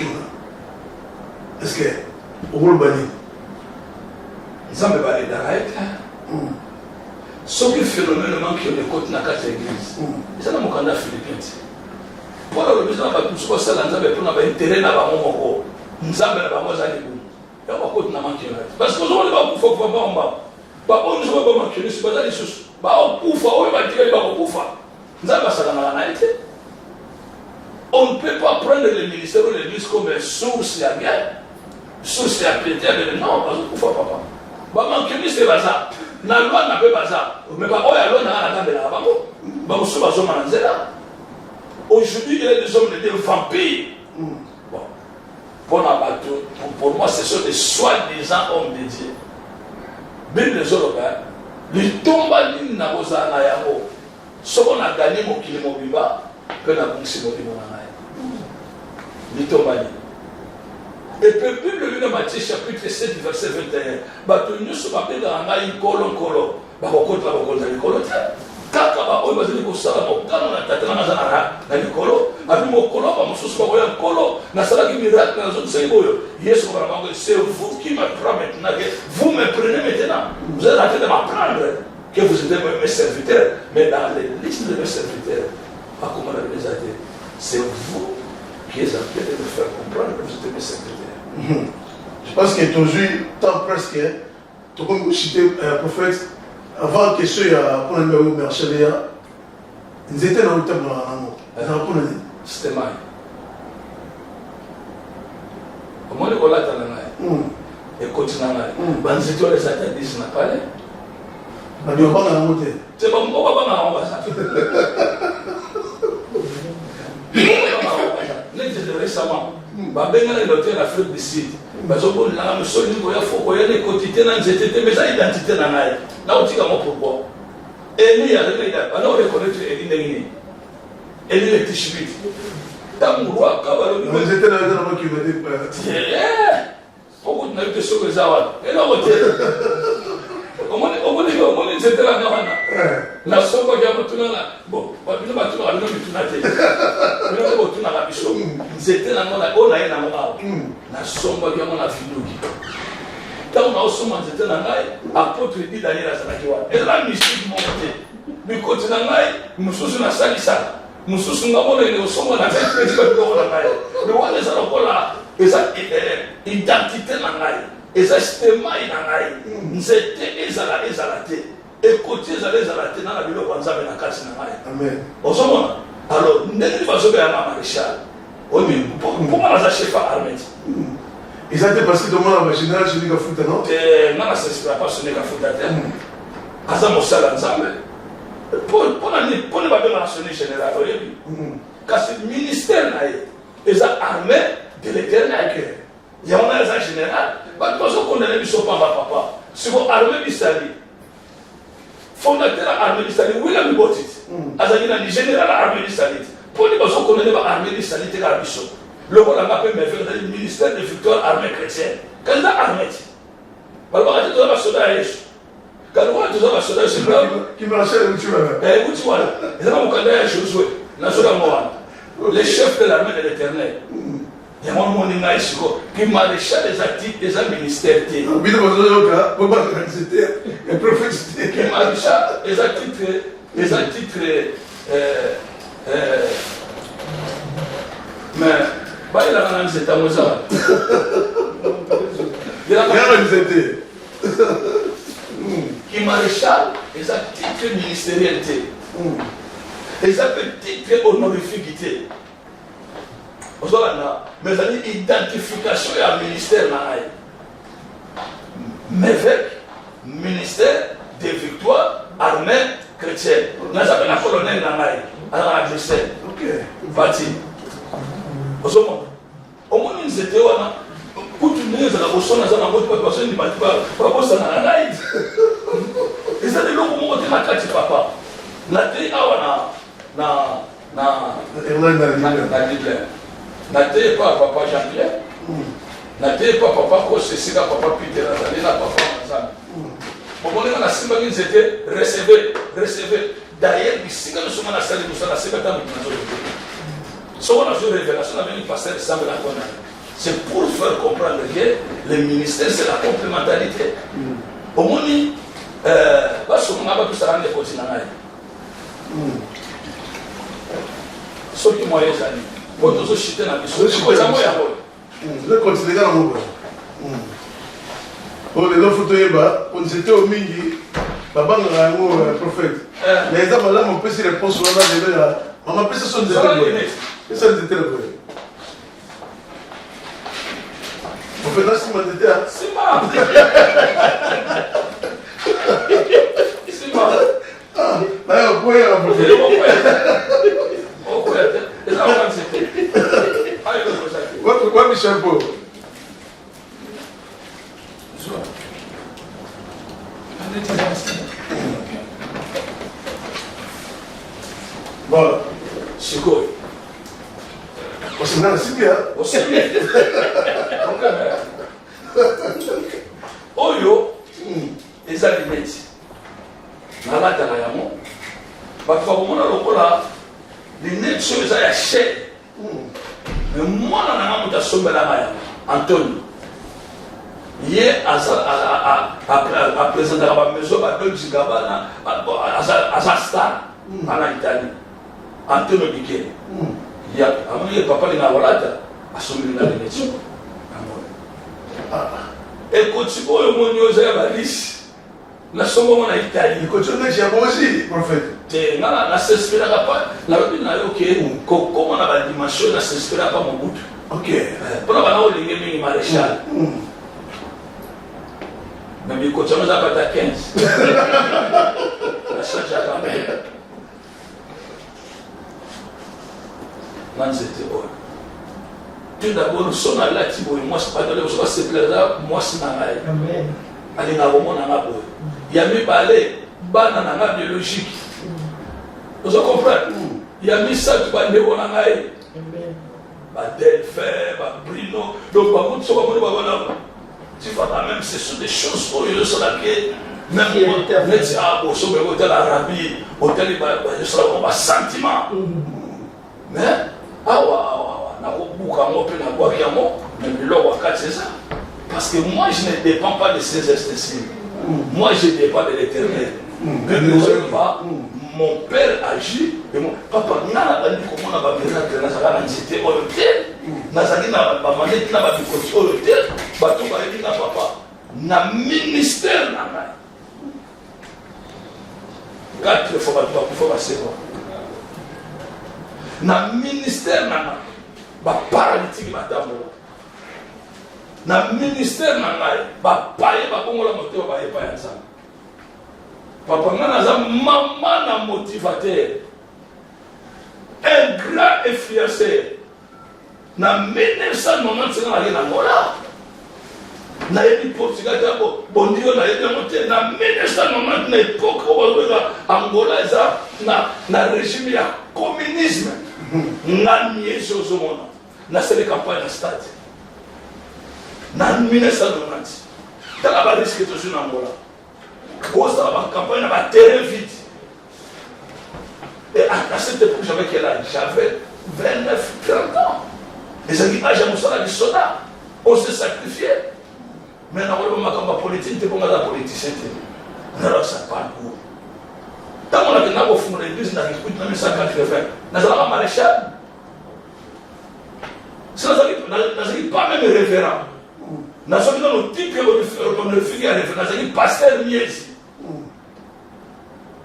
Est-ce que on va le bannir? Ils ont parlé d'arrêt. Ce qui fait le phénomène qui est le côté de la église, c'est un Mokanda philippin. Pour le besoin de tout ça, nous avons intérêt à la Momoko. Nous avons la Mosa de Boum. Il y a un côté de la manquée. Parce que nous avons pas pour faire en bas. Pas on ne va pas manquer, c'est pas des choses. Bah on pouffe, on va dire qu'on pouffe. Nous avons ça dans la réalité. On ne peut pas prendre le ministère de l'église comme une source à bien. Source à piété, non, parce que pouffe papa. Bah manquer, c'est bazar. La loi n'a pas bazar. Mais pas oh la loi n'a pas de la babo. Bah on se base au manzela. Aujourd'hui, il y a des hommes des vampires. Bon. Pour moi, ce sont des soi-disant hommes de Dieu. Même les Européens, les tombes à l'île n'a pas de ce qu'on a gagné, mon kilimo biba, que n'a pas de les tombes à l'île. Et puis, Bible de Matthieu, chapitre 7, verset 21, nous sommes appelés dans un colon, kaka baoyo bazali kosala mokano na tata na mazana na likolo abi mokolo ba mosusu bakoya nkolo nasalaki miracle na zote boyo Yesu kwa bango c'est vous qui me prenez maintenant que vous me prenez maintenant vous êtes en train de m'apprendre que vous êtes mes serviteurs mais dans les listes de mes serviteurs pas comment la les c'est vous qui est appelé de faire comprendre que vous êtes mes secrétaires. Je pense que aujourd'hui, tant presque, tout comme vous citez un prophète, avant que ceux pour le numéro de Marchaléa, ils étaient dans le thème de la c'était mal. Comment les collègues ont et continuent à aller. Ils les attendent, n'a pas l'air. C'est pas moi, on va pas ça. Récemment, Babengana est l'Afrique du Sud. Parce que nous sommes les quotidiens, mais ça identité dans la là, on dit pourquoi. Et il y a on reconnaît Elie Elie le Tishbit. Tamouroua, Kabalo. Vous étiez dans le qui m'a dit. Pourquoi tu n'as pas de choses que ça? Et là, on est c'était la Navana. La somme qui a retenu là. Bon, on va tout le monde tout la bichon. C'était la mona, on a un amour. La somme qui a mon affinité. Tant on a aussi c'était la maille, apôtre dit d'aller à Sanakiwa. Et là, mystique monté. Mais quand on a maille, nous sommes à Salissa. Nous sommes à Moné, nous sommes à la fête de la maille. Mais on est à la cola. Et ça, identité la maille. Et ça, c'était maille la maille. C'était ezalaté. Et côté ezalaté dans la ville de Kwanzaa, mais la casse la maille. Amen. Au moment, alors, nous n'avons pas joué à ma maréchal. Pour moi, la chef armée. Ils ont été passés devant la général, je dis que fout non? Non, ça ne se pas ce n'est qu'à foutre à terre. Azam au salon ensemble. Pour ne pas bien mentionner général, car ce ministère là, ils ont armé de l'éternel. Il y a un général. Parce qu'on a les missions par papa. Si vous armez Bissali, fondateur de l'armée Bissali, William Botit, Azamina, le général de l'armée Bissali, pour les personnes qu'on a l'armée Bissali, c'est la mission. Le rôle a appelé le ministère de victoire armée chrétienne. Quand il a armé, quand on a dit que tu as sauté à Yesu, quand on a dit que tu as sauté à Yesu, qui marchait où tu vas. où tu vas là? Et là, on a dit que les chefs de l'armée de l'éternel. Il y a un monde qui maréchal des actifs des ministères. Il y a un prophète qui maréchal des actifs mais bah il a analysé ta moza. Qui maréchal des actifs ministériels. Les actifs honorifiques. Mais ça dit identification et un ministère. Mais avec ministère des victoires armées chrétiennes. Nous avons la colonelle à Bruxelles. Ok. Parti. Au moins, nous étions là. Continuez à la bourse, nous avons pas personne qui m'a dit pas pour ça dans la live. Et ça, c'est le moment où tu m'as dit papa. La télé, n'attendez pas papa Jean-Pierre, n'attendez pas papa Kossi, papa Peter, n'attendez pas papa Mazan. Au moment où la Simba était recevez. D'ailleurs, ici, quand nous sommes dans la salle de Moussa, la Simba est en train de se faire une révélation avec le pasteur de Samuel Akona. C'est pour faire comprendre que le ministère, c'est la complémentarité. Au moment où, parce qu'on n'a pas pu se rendre compte de ça. Ce qui m'a dit, quand on se chute dans la mission, c'est quoi ça? Je continue dans le mot. Pour les autres photos, on était au Mingi, Baba a un prophète. Mais les hommes là m'ont pris les réponses sur la là. On m'a pris ce son de téléphone. C'est ça de téléphone. On fait là, si on était à. C'est marrant. C'est marrant. Ah, là, on peut y avoir. Pourquoi Michel Paul? Voilà. C'est quoi? C'est bien, c'est bien. Oyo, les aliments. Malade à la yamo. Parfois, on a le cola. Les nets sont les achètes. Mais moi, on a un somme de la maille. Antonio. Hier, à présenter la maison, à Dolce Gabbana, à sa star, en Italie. Antonio Piquet. ya amoni papa linga rolata asombi na lechi et koti oyo moni oza ya balisi na songo na Italie koti na chia aussi prophète te ngala na s'espéra pas la robi na yo ke ko comment na ba dimension na s'espéra pas mon bout OK pour na bana olinge mingi maréchal mais bi koti na pas ta 15 la charge à quand même nan c'était bon tout d'abord son à la tibo moi c'est pas de ça c'est plaisir moi c'est na ngai amen ali na bomo na ngabo ya mi balé bana na ngabo biologique vous comprenez ya mi ça tu ba ndeko na ngai amen ba delphin ba brino donc ba mutu ba moni ba bana tu vois quand même ce sont des choses pour eux sur laquelle même net a au sommet hôtel Arabie hôtel ba sur ba sentiment mais na kobuka ngo pe na kwa kiamo mais biloko wakati c'est ça parce que moi je ne dépends pas de ces estations moi je dépends de l'Éternel pas mon père agit et mon papa n'a pas dit comment on va venir na sala nzité au hôtel na zaki na ba maneti na ba bikoti au hôtel ba to ba dit na papa na ministère na ngai 4 fois ba to ba c'est quoi na ministère na ngai ba paralytique madame na ministère na ngai ba paye ba kongola moto ba epa ya nzambe papa ngana za mama na motivateur un grand influenceur na 1995 na ngola na yebi Portugal d'abord bondio na yebi moté na 1990 na époque où Angola za na régime ya communisme ngani yeso zomona na sele campagne na stade na 1990 dans la risque de jouer en Angola cause de la campagne na terrain vide et à cette époque j'avais quel âge j'avais 29 30 ans et ça qui a jamais ça du soda on s'est sacrifié mais na wala makamba politique te bonga la politicien te na la ça pas court tant on a que na ko fumula l'église na écoute na 1980 na ça la maréchal ça n'a pas même référent. N'a pas dans le type que on ne fait à référent. N'a pas pasteur Miesi.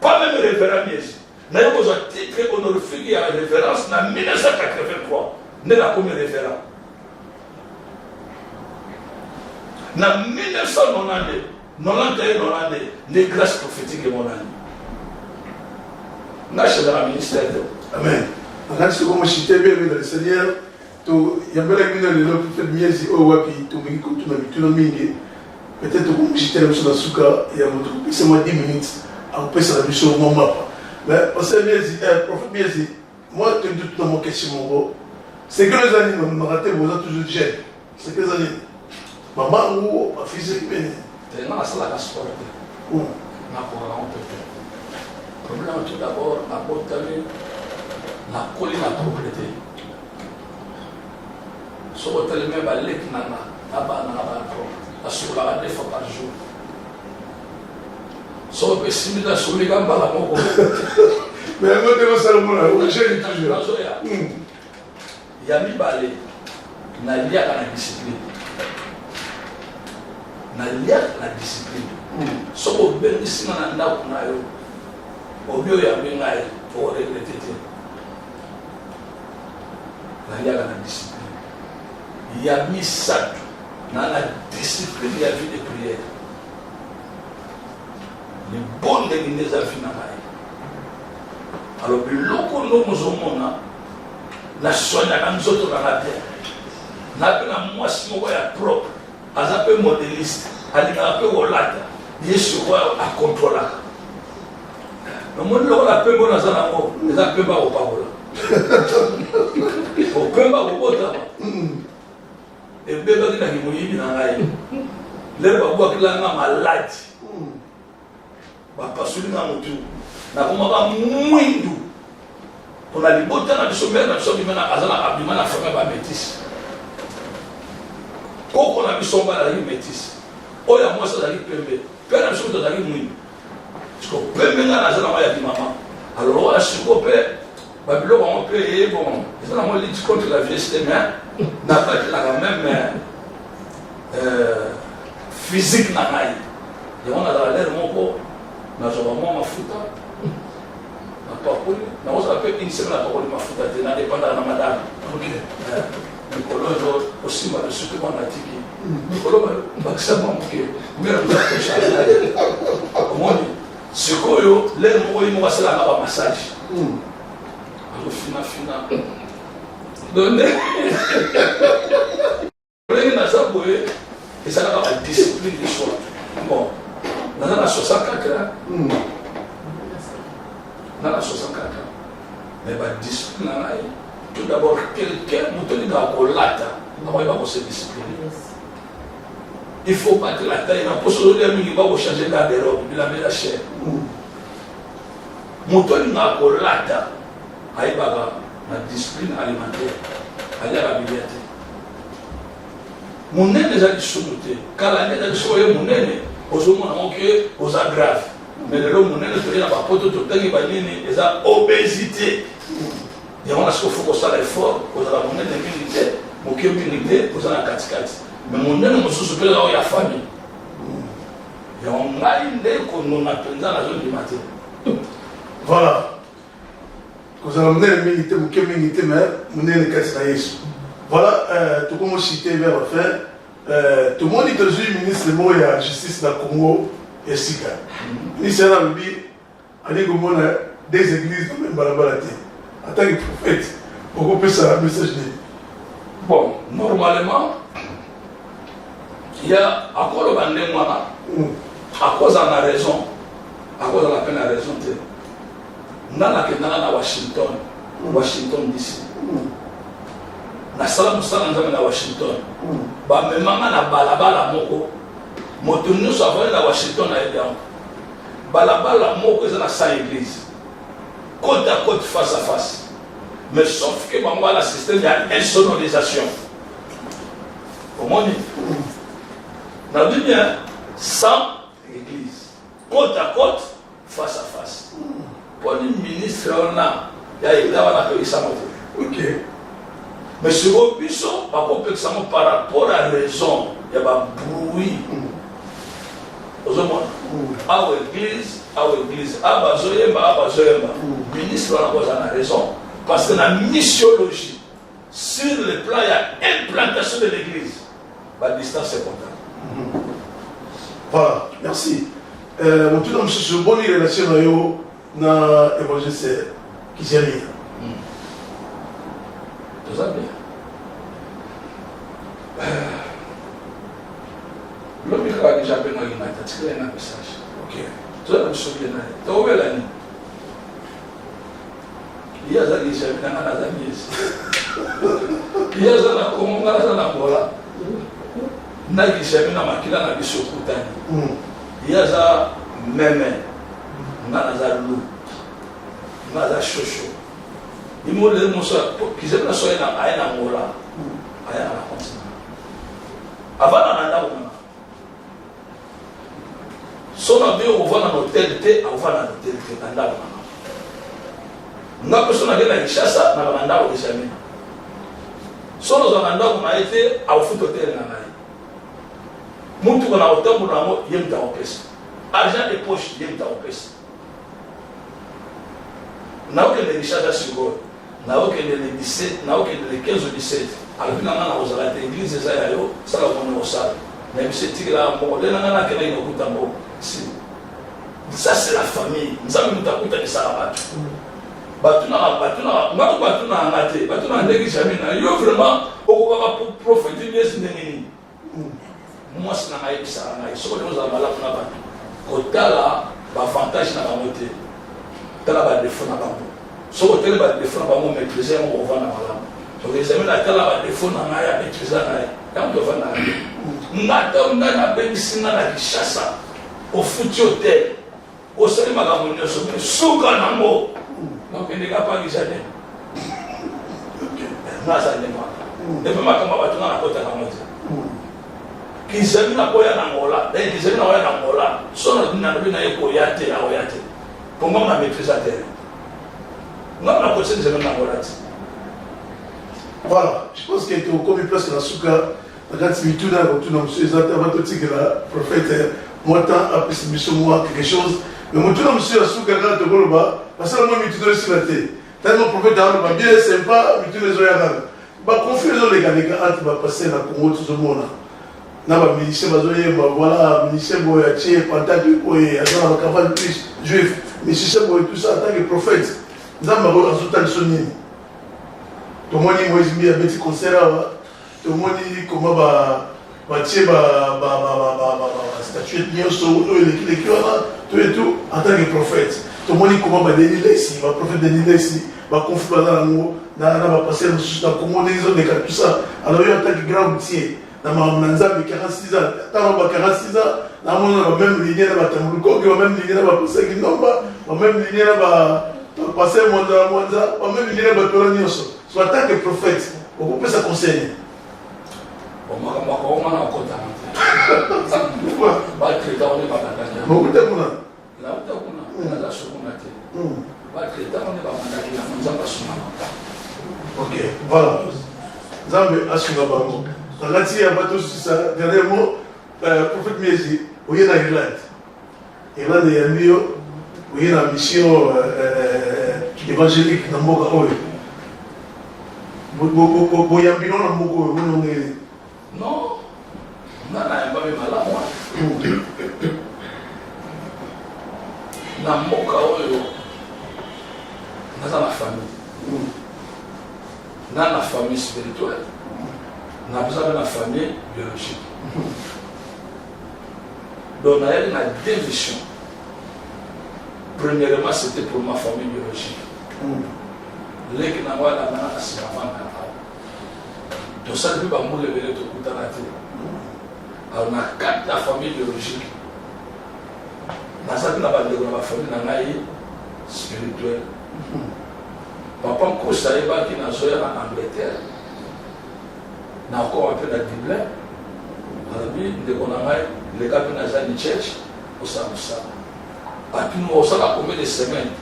Pas même référent Miesi. N'a pas besoin de type que on ne fait à référence. N'a 1983. N'est pas comme référent. N'a 1992. 91 des grâces prophétiques mon année. N'a pas dans le ministère. Amen. On a ce que je citais bien dans le Seigneur. To yambela mina le lo fait miezi o wapi to mingi ko tuna mituna mingi peut-être ko mjitela msona suka ya moto c'est moi 10 minutes à pesa la biso mo mapa mais on sait miezi prophète miezi moi tu doutes dans mon question mon c'est que les années m'ont raté vous êtes toujours jeune c'est que les années maman ou ma physique ben tellement ça la sport na ko on peut problème tout d'abord à porter la colline à propriété so hôtel même à l'équipe nana là-bas à sur la 2 fois par jour so pe simila sur les gamba la moko mais moi de ça le monde j'ai toujours ya mi balé na lia na discipline so ko ben sina na nda kuna yo obio ya benga pour regretter na lia na discipline il y a mis ça dans la discipline de la vie de prière. Les bonnes de l'Église à finale. Alors, le loco nous sommes la soigne à nous autres dans la terre. N'a pas moi si moi propre, à un peu modéliste, à un peu volata, il est sur à contrôler. Le monde là, peu bon à ça, les a peu bas au parole. Au peu bas au botama. Et bien, il y a des gens qui sont malades. Pas celui qui a on a des beaux temps, on a fait métis. Quand on a mis son bal à la métis, on a moi ça arrive pembe. Père a choisi d'aller mouiller. Parce que pembe n'a pas de maman. Alors on a choisi Babylone on peut et bon, ils ont la lutte contre la vie mais n'a pas la même physique na ngai. Et on a l'air mon ko na zo mo mafuta. Na pakuli, na osa pe une semaine na pakuli mafuta te na dépendant na madame. Ok. Nikolo aussi ma surtout mon atiki. Nikolo maximum que mera mta shala. Omoni sikoyo l'air mo ko mo sala na massage. Fina. Donc, les gens et ça n'a pas de discipline de soi. Bon, dans la 64 ans, dans la 64 ans, mais la discipline, tout d'abord, quelqu'un nous tenait dans la lata, il va se discipliner. Il faut pas que la taille, il va pas changer la robe, il va la chair. Nous tenons dans la lata. Aïbaga, la discipline alimentaire, aller à la bibliothèque. Mon nez déjà dit sous-noté, car la nez déjà dit sous-noté, mon nez, aux hommes aux aggraves. Mais le mon nez, il n'a pas de temps, il va dire, il a obésité. Et on a ce qu'il faut qu'on soit fort, aux hommes mon nez de militaire, mon cœur militaire, aux hommes 4-4. Mais mon nez, on se souvient là où il y a famille. Et on a une idée qu'on a appris dans la zone du matin. Voilà. Vous avez amené le militaire, vous avez militaire, mais vous avez le voilà, tout comme cité vers la fin, tout le monde est aujourd'hui ministre de la justice dans le Congo et Sika. Ministre de la justice, il y a des églises dans le même balabalate. En tant que prophète, pourquoi peut ça message de. Bon, normalement, il y a encore le bandé moi à cause de la raison, à cause de la peine à raison. Dans la Washington DC. Na sala musala nzambe na Washington. Ba memanga na balabala moko. Moto nyonso avali na Washington na edango. Balabala moko eza na 100 églises. Côte à côte, face à face. Mais sauf que bango la système de insonorisation. Au monde. Na dit bien 100 églises. Côte à côte, face à face. Pour le ministre, il y a une ok. Mais sur le buisson, par rapport à la raison, il y a un bruit. Aux hommes, à l'église, Abazoyemba. Le ministre a raison. Parce que la missiologie, sur le plan, il y a implantation de l'église. La distance est comptable. Voilà, merci. Mon tout nom, c'est une bonne relation na évangile qui j'ai mis. Tout ça bien. L'homme qui a déjà appelé moi, il a un message. Ok. Tu as un souvenir. Tu as ouvert la nuit. Il y a des gens qui ont des amis. Il y a des gens qui ont des amis. Il y a des gens qui ont des amis. Il y a des gens même. Naza lou, naza chocho. Il m'a dit qu'ils aiment la soirée dans Aïna Mola, Aïna la continent. Avant d'en son abbé au voit dans l'hôtel T, au voit dans l'hôtel T, dans l'hôtel. N'a personne à la Richassa, dans l'hôtel au examen. Son ozananda a été au foot hôtel. Muntu kuna hotel muna yemta opesa. Argent de poche yemta opesa. Na okende richard asigo na okende le 17 na okende le 15 ou 17 alors que na ozala l'église za yayo sala kono osala même si tigla mo de na na kena ino kutambo si ça c'est la famille nzambe mutakuta ni sala batuna ngate batuna ndeki jamina yo vraiment okobaka prophétie yes ndeni moi c'est na ngai sala ngai soko de ozala la kuna ba kotala ba avantage na ba moté tala ba défaut na bango soko tele ba défaut na bango maîtriser mo ovana malamu so les amis na tala ba défaut na ngai ya maîtriser na ngai ya mo ovana ngata na bengisina na kishasa au futur hotel au sali makambo nyonso suka nango nakende kapa kishade nasa ndema ndema makambo batuna na kota na moto kizami na koya na ngola kizami na koya na ngola sona na bina yeko yate na oyate pongo na maîtrisateur Non, la prochaine semaine, on va. Voilà, je pense qu'il était au commis presque dans ce cas. Regarde, si tu as tout dans monsieur Zata, va te dire que la prophète, moi, tant à plus moi quelque chose. Mais moi, tout dans monsieur Asuka, quand tu vois là-bas, parce que moi, je suis sur la tête. T'as mon prophète, bien sympa, mais tu les as bah, confusion les gars, entre va passer la Congo, tout le monde. Na ba ministère bazoye ba voilà ministère boyaché pantaki boye azana ba campagne plus juif ministère boye tout ça en tant que prophète nzamba ko azuta sonini to moni Moïse mi abeti concert to moni comment ba tie ba statue nyonso to ele kiona to et tout en tant que prophète to moni comment ba Denis Lesi ba prophète Denis Lesi ba conflit dans l'amour na ba passer dans comment les autres tout ça alors il en tant que grand routier na manzambi 46 ans tant ba 46 ans na mona même ligne na batamuluko ki même ligne na ba poseki nomba même ligne na ba passer monda ba même ligne na ba tolani yoso soit tant que prophète on peut ça conseiller on m'a na kota ba treta on ba tanganya beaucoup de kuna la kuna na la sukuna te ba treta on ba mandaki na nzamba sumana ok voilà Zambe asunga bango Rati a battu ça, dernièrement, prophète Miesi, où il y a l'Irlande. Irlande est un lieu où il y a une mission évangélique dans Moga Oyo. Boyambino dans Moga Oyo, non, on a un peu mal à moi. Dans Moga Oyo, on a la famille. On a la famille spirituelle. On a besoin de la famille biologique. Donc, on a eu une dévision. Premièrement, c'était pour ma famille biologique. Les qui n'ont pas la main à se laver. Donc, ça ne peut pas me lever tout le temps. Alors, on a quatre la famille biologique. On a ça la famille spirituelle. Papa me couche, ça y va qui n'a pas en Angleterre. On a encore un peu de Bible. Les gars qui ont une church, on s'en sort. On s'en a combien de semaines?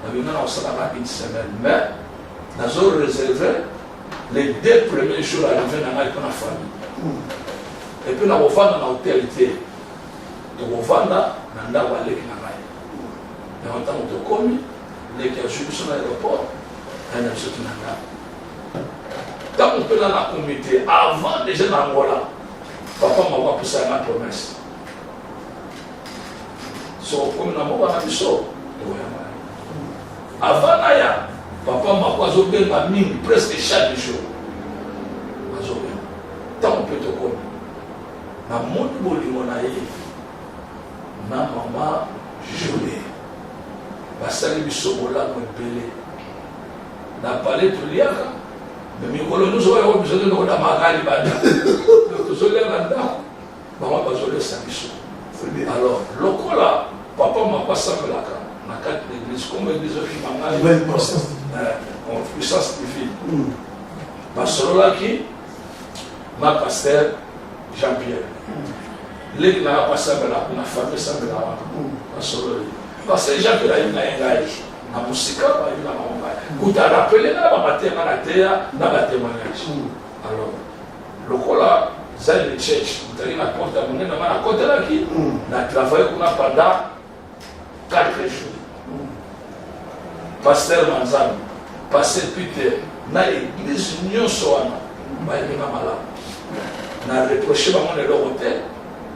On s'en a une semaine. Mais, nous avons réservé les 2 premiers jours à arriver dans la famille. Et puis, nous avons fait dans l'hôtel. Donc, on va dans l'hôtel. Et en tant que commis, les qui ont suivi sur l'aéroport, ils ont sauté dans l'hôtel. Quand on peut dans la communauté, avant déjà dans l'Angola, papa m'a poussé à ma promesse. So, comme nous avons dit, avant Naya, papa m'a posé ma mine presque chaque jour. Tant on peut te connaître. Na mon bolingo na ye, na maman jolie. Basali bisobola mo belé. Na parler tout liaka. Mais nous avons besoin de nous amagali banda. Nous avons besoin de ça. Alors, le là, papa m'a pas ça là. Na quatre l'église, comme l'église qui m'a en puissance divine. Pasteur là qui, ma pasteur Jean-Pierre. Les qui n'a pas ça là, on a famille ça là. Pasteur Jean-Pierre il a engagé. Na musika ba ina mama kuta rappelé na ba matema na terre na ba témoignage alors lokola za le church mutali na porte ya munene na côté là qui na travailler kuna pendant 4 jours pasteur Manzano pasteur Peter na église nyonso wana ba ina mala na reprocher ba mon le hôtel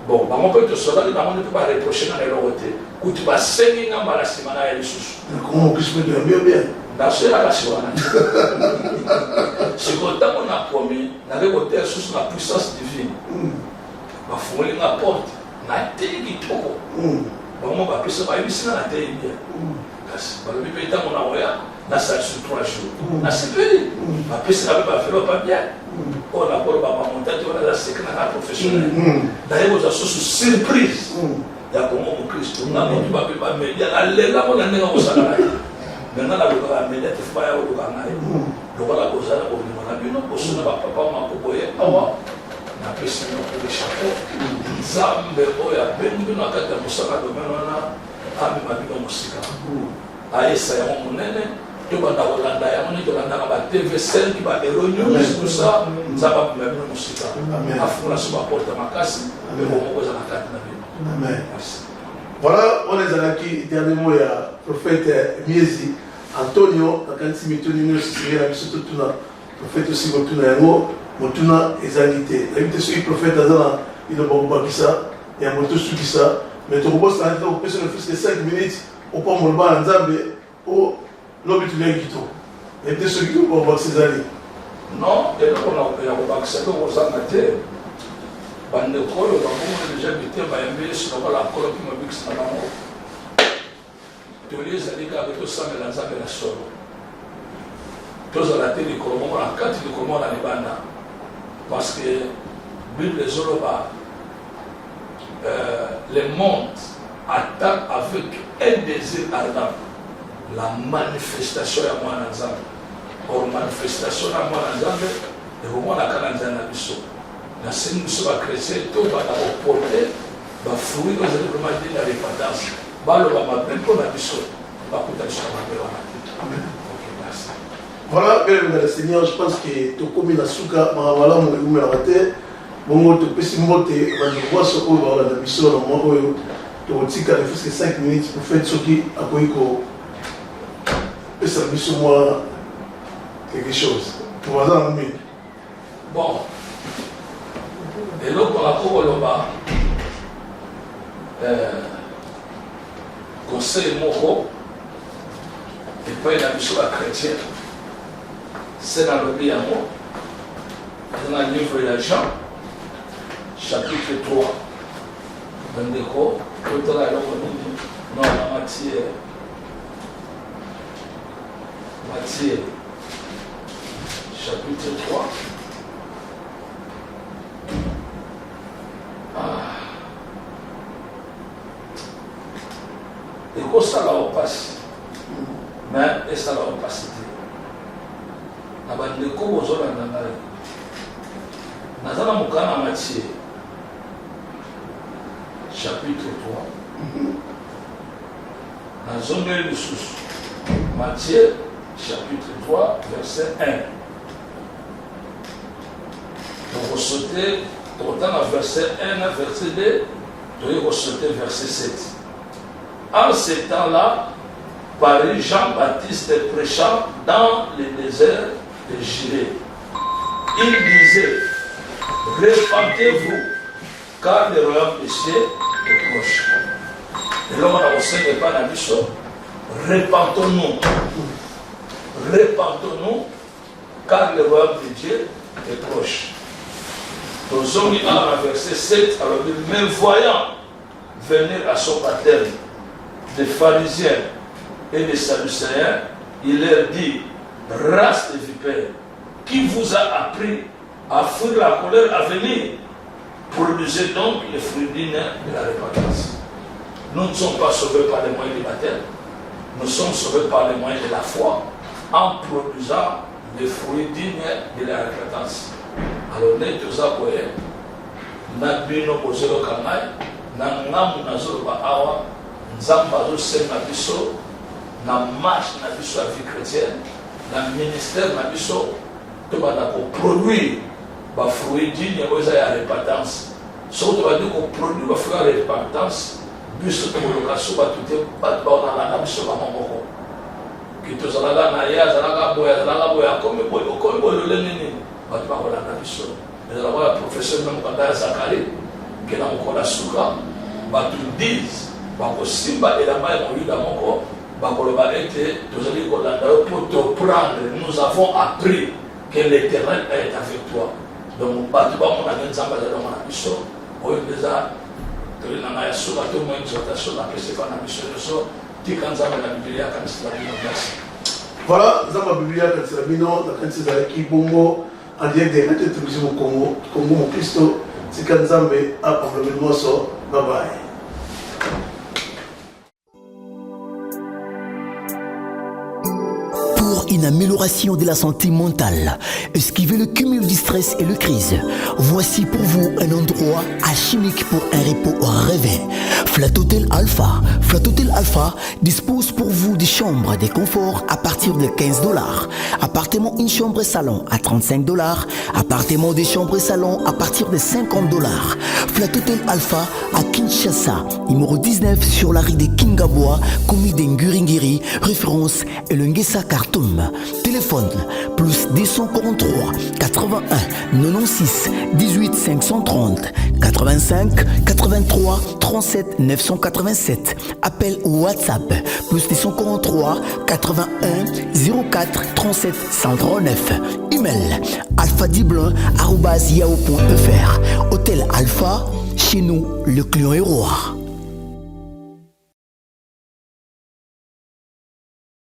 bon ba mon peut te sauver na mon peut pas reprocher na le hôtel kuti basengi nga mala simana ya lisusu comment que je peux bien bien na sera la siwana si quand on a promis na le hôtel sous la puissance divine ba fumeli nga porte na tegi toko ba mo ba pesa ba yibisina na tegi bien kasi ba bi peta mo na oya na sa sur 3 jours na sepeli ba pesa ba felo pas bien on a pour ba monter on a la secrétaire professionnel d'ailleurs aux sous surprise ya komo mu Kristo na mo ba ba media na lela mo na nga osala mais na la loka media te fa ya loka na loka la osala ko ni na bino ko sona ba papa ma ko boye awa na pesa no ko chapeau zambe oya bendu na kata musaka do mena na ami ma bino musika aisa ya mo nene to banda Hollanda ya moni to landa ba TV5 ba Euronews tout ça ça va même musika afuna suba porta makasi mais bon ko za na kati na bino amen. Voilà, on est allé dernièrement il y a prophète Miezi Antonio akansi mitoni no sisira biso tuna prophète aussi motuna yango motuna ezalité habite ce prophète azana il a bakisa ya moto sukisa mais to boss na to pesa no fils de 5 minutes au pas mon ba nzambe au lobi tu l'as quitté habite ce qui ko bakisali non et donc on a bakisa ko osanga te bande koyo bakomona déjà bité bayambe sur la kolo qui m'a bikisa na mo toli ezali kaka tosambela nzambe na solo tozala te likolo moko na kati likolo moko na libanda parce que bible ezoloba le monde attend avec un désir ardent la manifestation ya mwana nzambe or manifestation ya mwana nzambe ekomonaka na nzambe na biso nasengi biso bakretien to bana koporte bafruit oyo ezali vraiment de la repentance baloba mabe mpo na biso bakuta biso na mabe wana te. Voilà, bien le Seigneur, je pense que tu comme la souka, voilà mon numéro raté, mon mot te pèse mote, on va voir ce qu'on va dans la mission, on va voir tu vas dire qu'il faut 5 minutes pour faire ce qui a quoi que ça mission moi quelque chose. Tu vois ça, mais bon, et là pour la Koloba, conseil moko, et pas une mission à chrétien. C'est dans le Bible, dans le livre de Jean, chapitre 3. Dans le cours, tout à l'heure, non, Matthieu, chapitre 3. Et quoi ça va passer? Mais ça va passer. Abandeko bozolanda ngai nazala mokana Matthieu chapitre 3 nazongeli lisusu Matthieu chapitre 3 verset 1 tokosauter tokotanga verset 1 verset 2 toyei kosauter verset 7. En ce temps-là Paris Jean-Baptiste prêchant dans le désert de Judée. Il disait, répentez-vous, car le royaume des cieux est proche. Et là, on a aussi n'est pas la mission. Répentons-nous. Répentons-nous, car le royaume de Dieu est proche. Nous sommes à verset 7, alors même voyant venir à son baptême des pharisiens et des Sadducéens, il leur dit, race de vipères, qui vous a appris à fuir la colère à venir? Produisez donc les fruits dignes de la repentance. Nous ne sommes pas sauvés par les moyens du baptême, nous sommes sauvés par les moyens de la foi, en produisant les fruits dignes de la repentance. Alors, nous sommes nabino bozelo kangai na ngamu nazoloba awa nzamba azosenga biso na marche na biso ya vie chrétienne na ministère na biso tobanda koproduire bafruit digne oyo eza ya repentance soki tobandi koproduire bafruit ya repentance biso tokoloka so bato te bato baonalanga biso bango moko ki tozalaka na ye azalaka boye akomi boye lolenge nini bato bakolanda biso ezalaka ya professeur na mokanda ya zakari ke na mokola suka bato 10 bakosimba elamba ya moyuda moko bakoloba ete tozali kolanda yo pour te prendre. Nous avons appris que l'Éternel est avec toi. Donc bato bamonaka nzambe azalaka na biso oyo deja toli na ngai ya suka to mo exhortation na pesa na biso nyonso tika nzambe na biblia akanisila bino. Merci. Voilà, nzambe ya biblia akanisila bino nakanisi ezalaki bongo en direct de Radio Télévision Congo mon Christo tika nzambe apambola nyonso. Bye bye. Pour une amélioration de la santé mentale, esquivez le cumul du stress et le crise. Voici pour vous un endroit chimique pour un repos rêvé. Flat Hotel Alpha. Flat Hotel Alpha dispose pour vous des chambres de confort à partir de $15. Appartement une chambre et salon à $35. Appartement des chambres et salon à partir de $50. Flat Hotel Alpha à Kinshasa, numéro 19 sur la rue de Kingaboa, commune de Nguringiri, référence Elengesa Khartoum. Téléphone plus 243 81 96 18 530 85 83 37 987. Appel ou WhatsApp plus 243 81 04 37 139. Email alphadiblin@yahoo.fr. Hôtel Alpha, chez nous, le client est roi.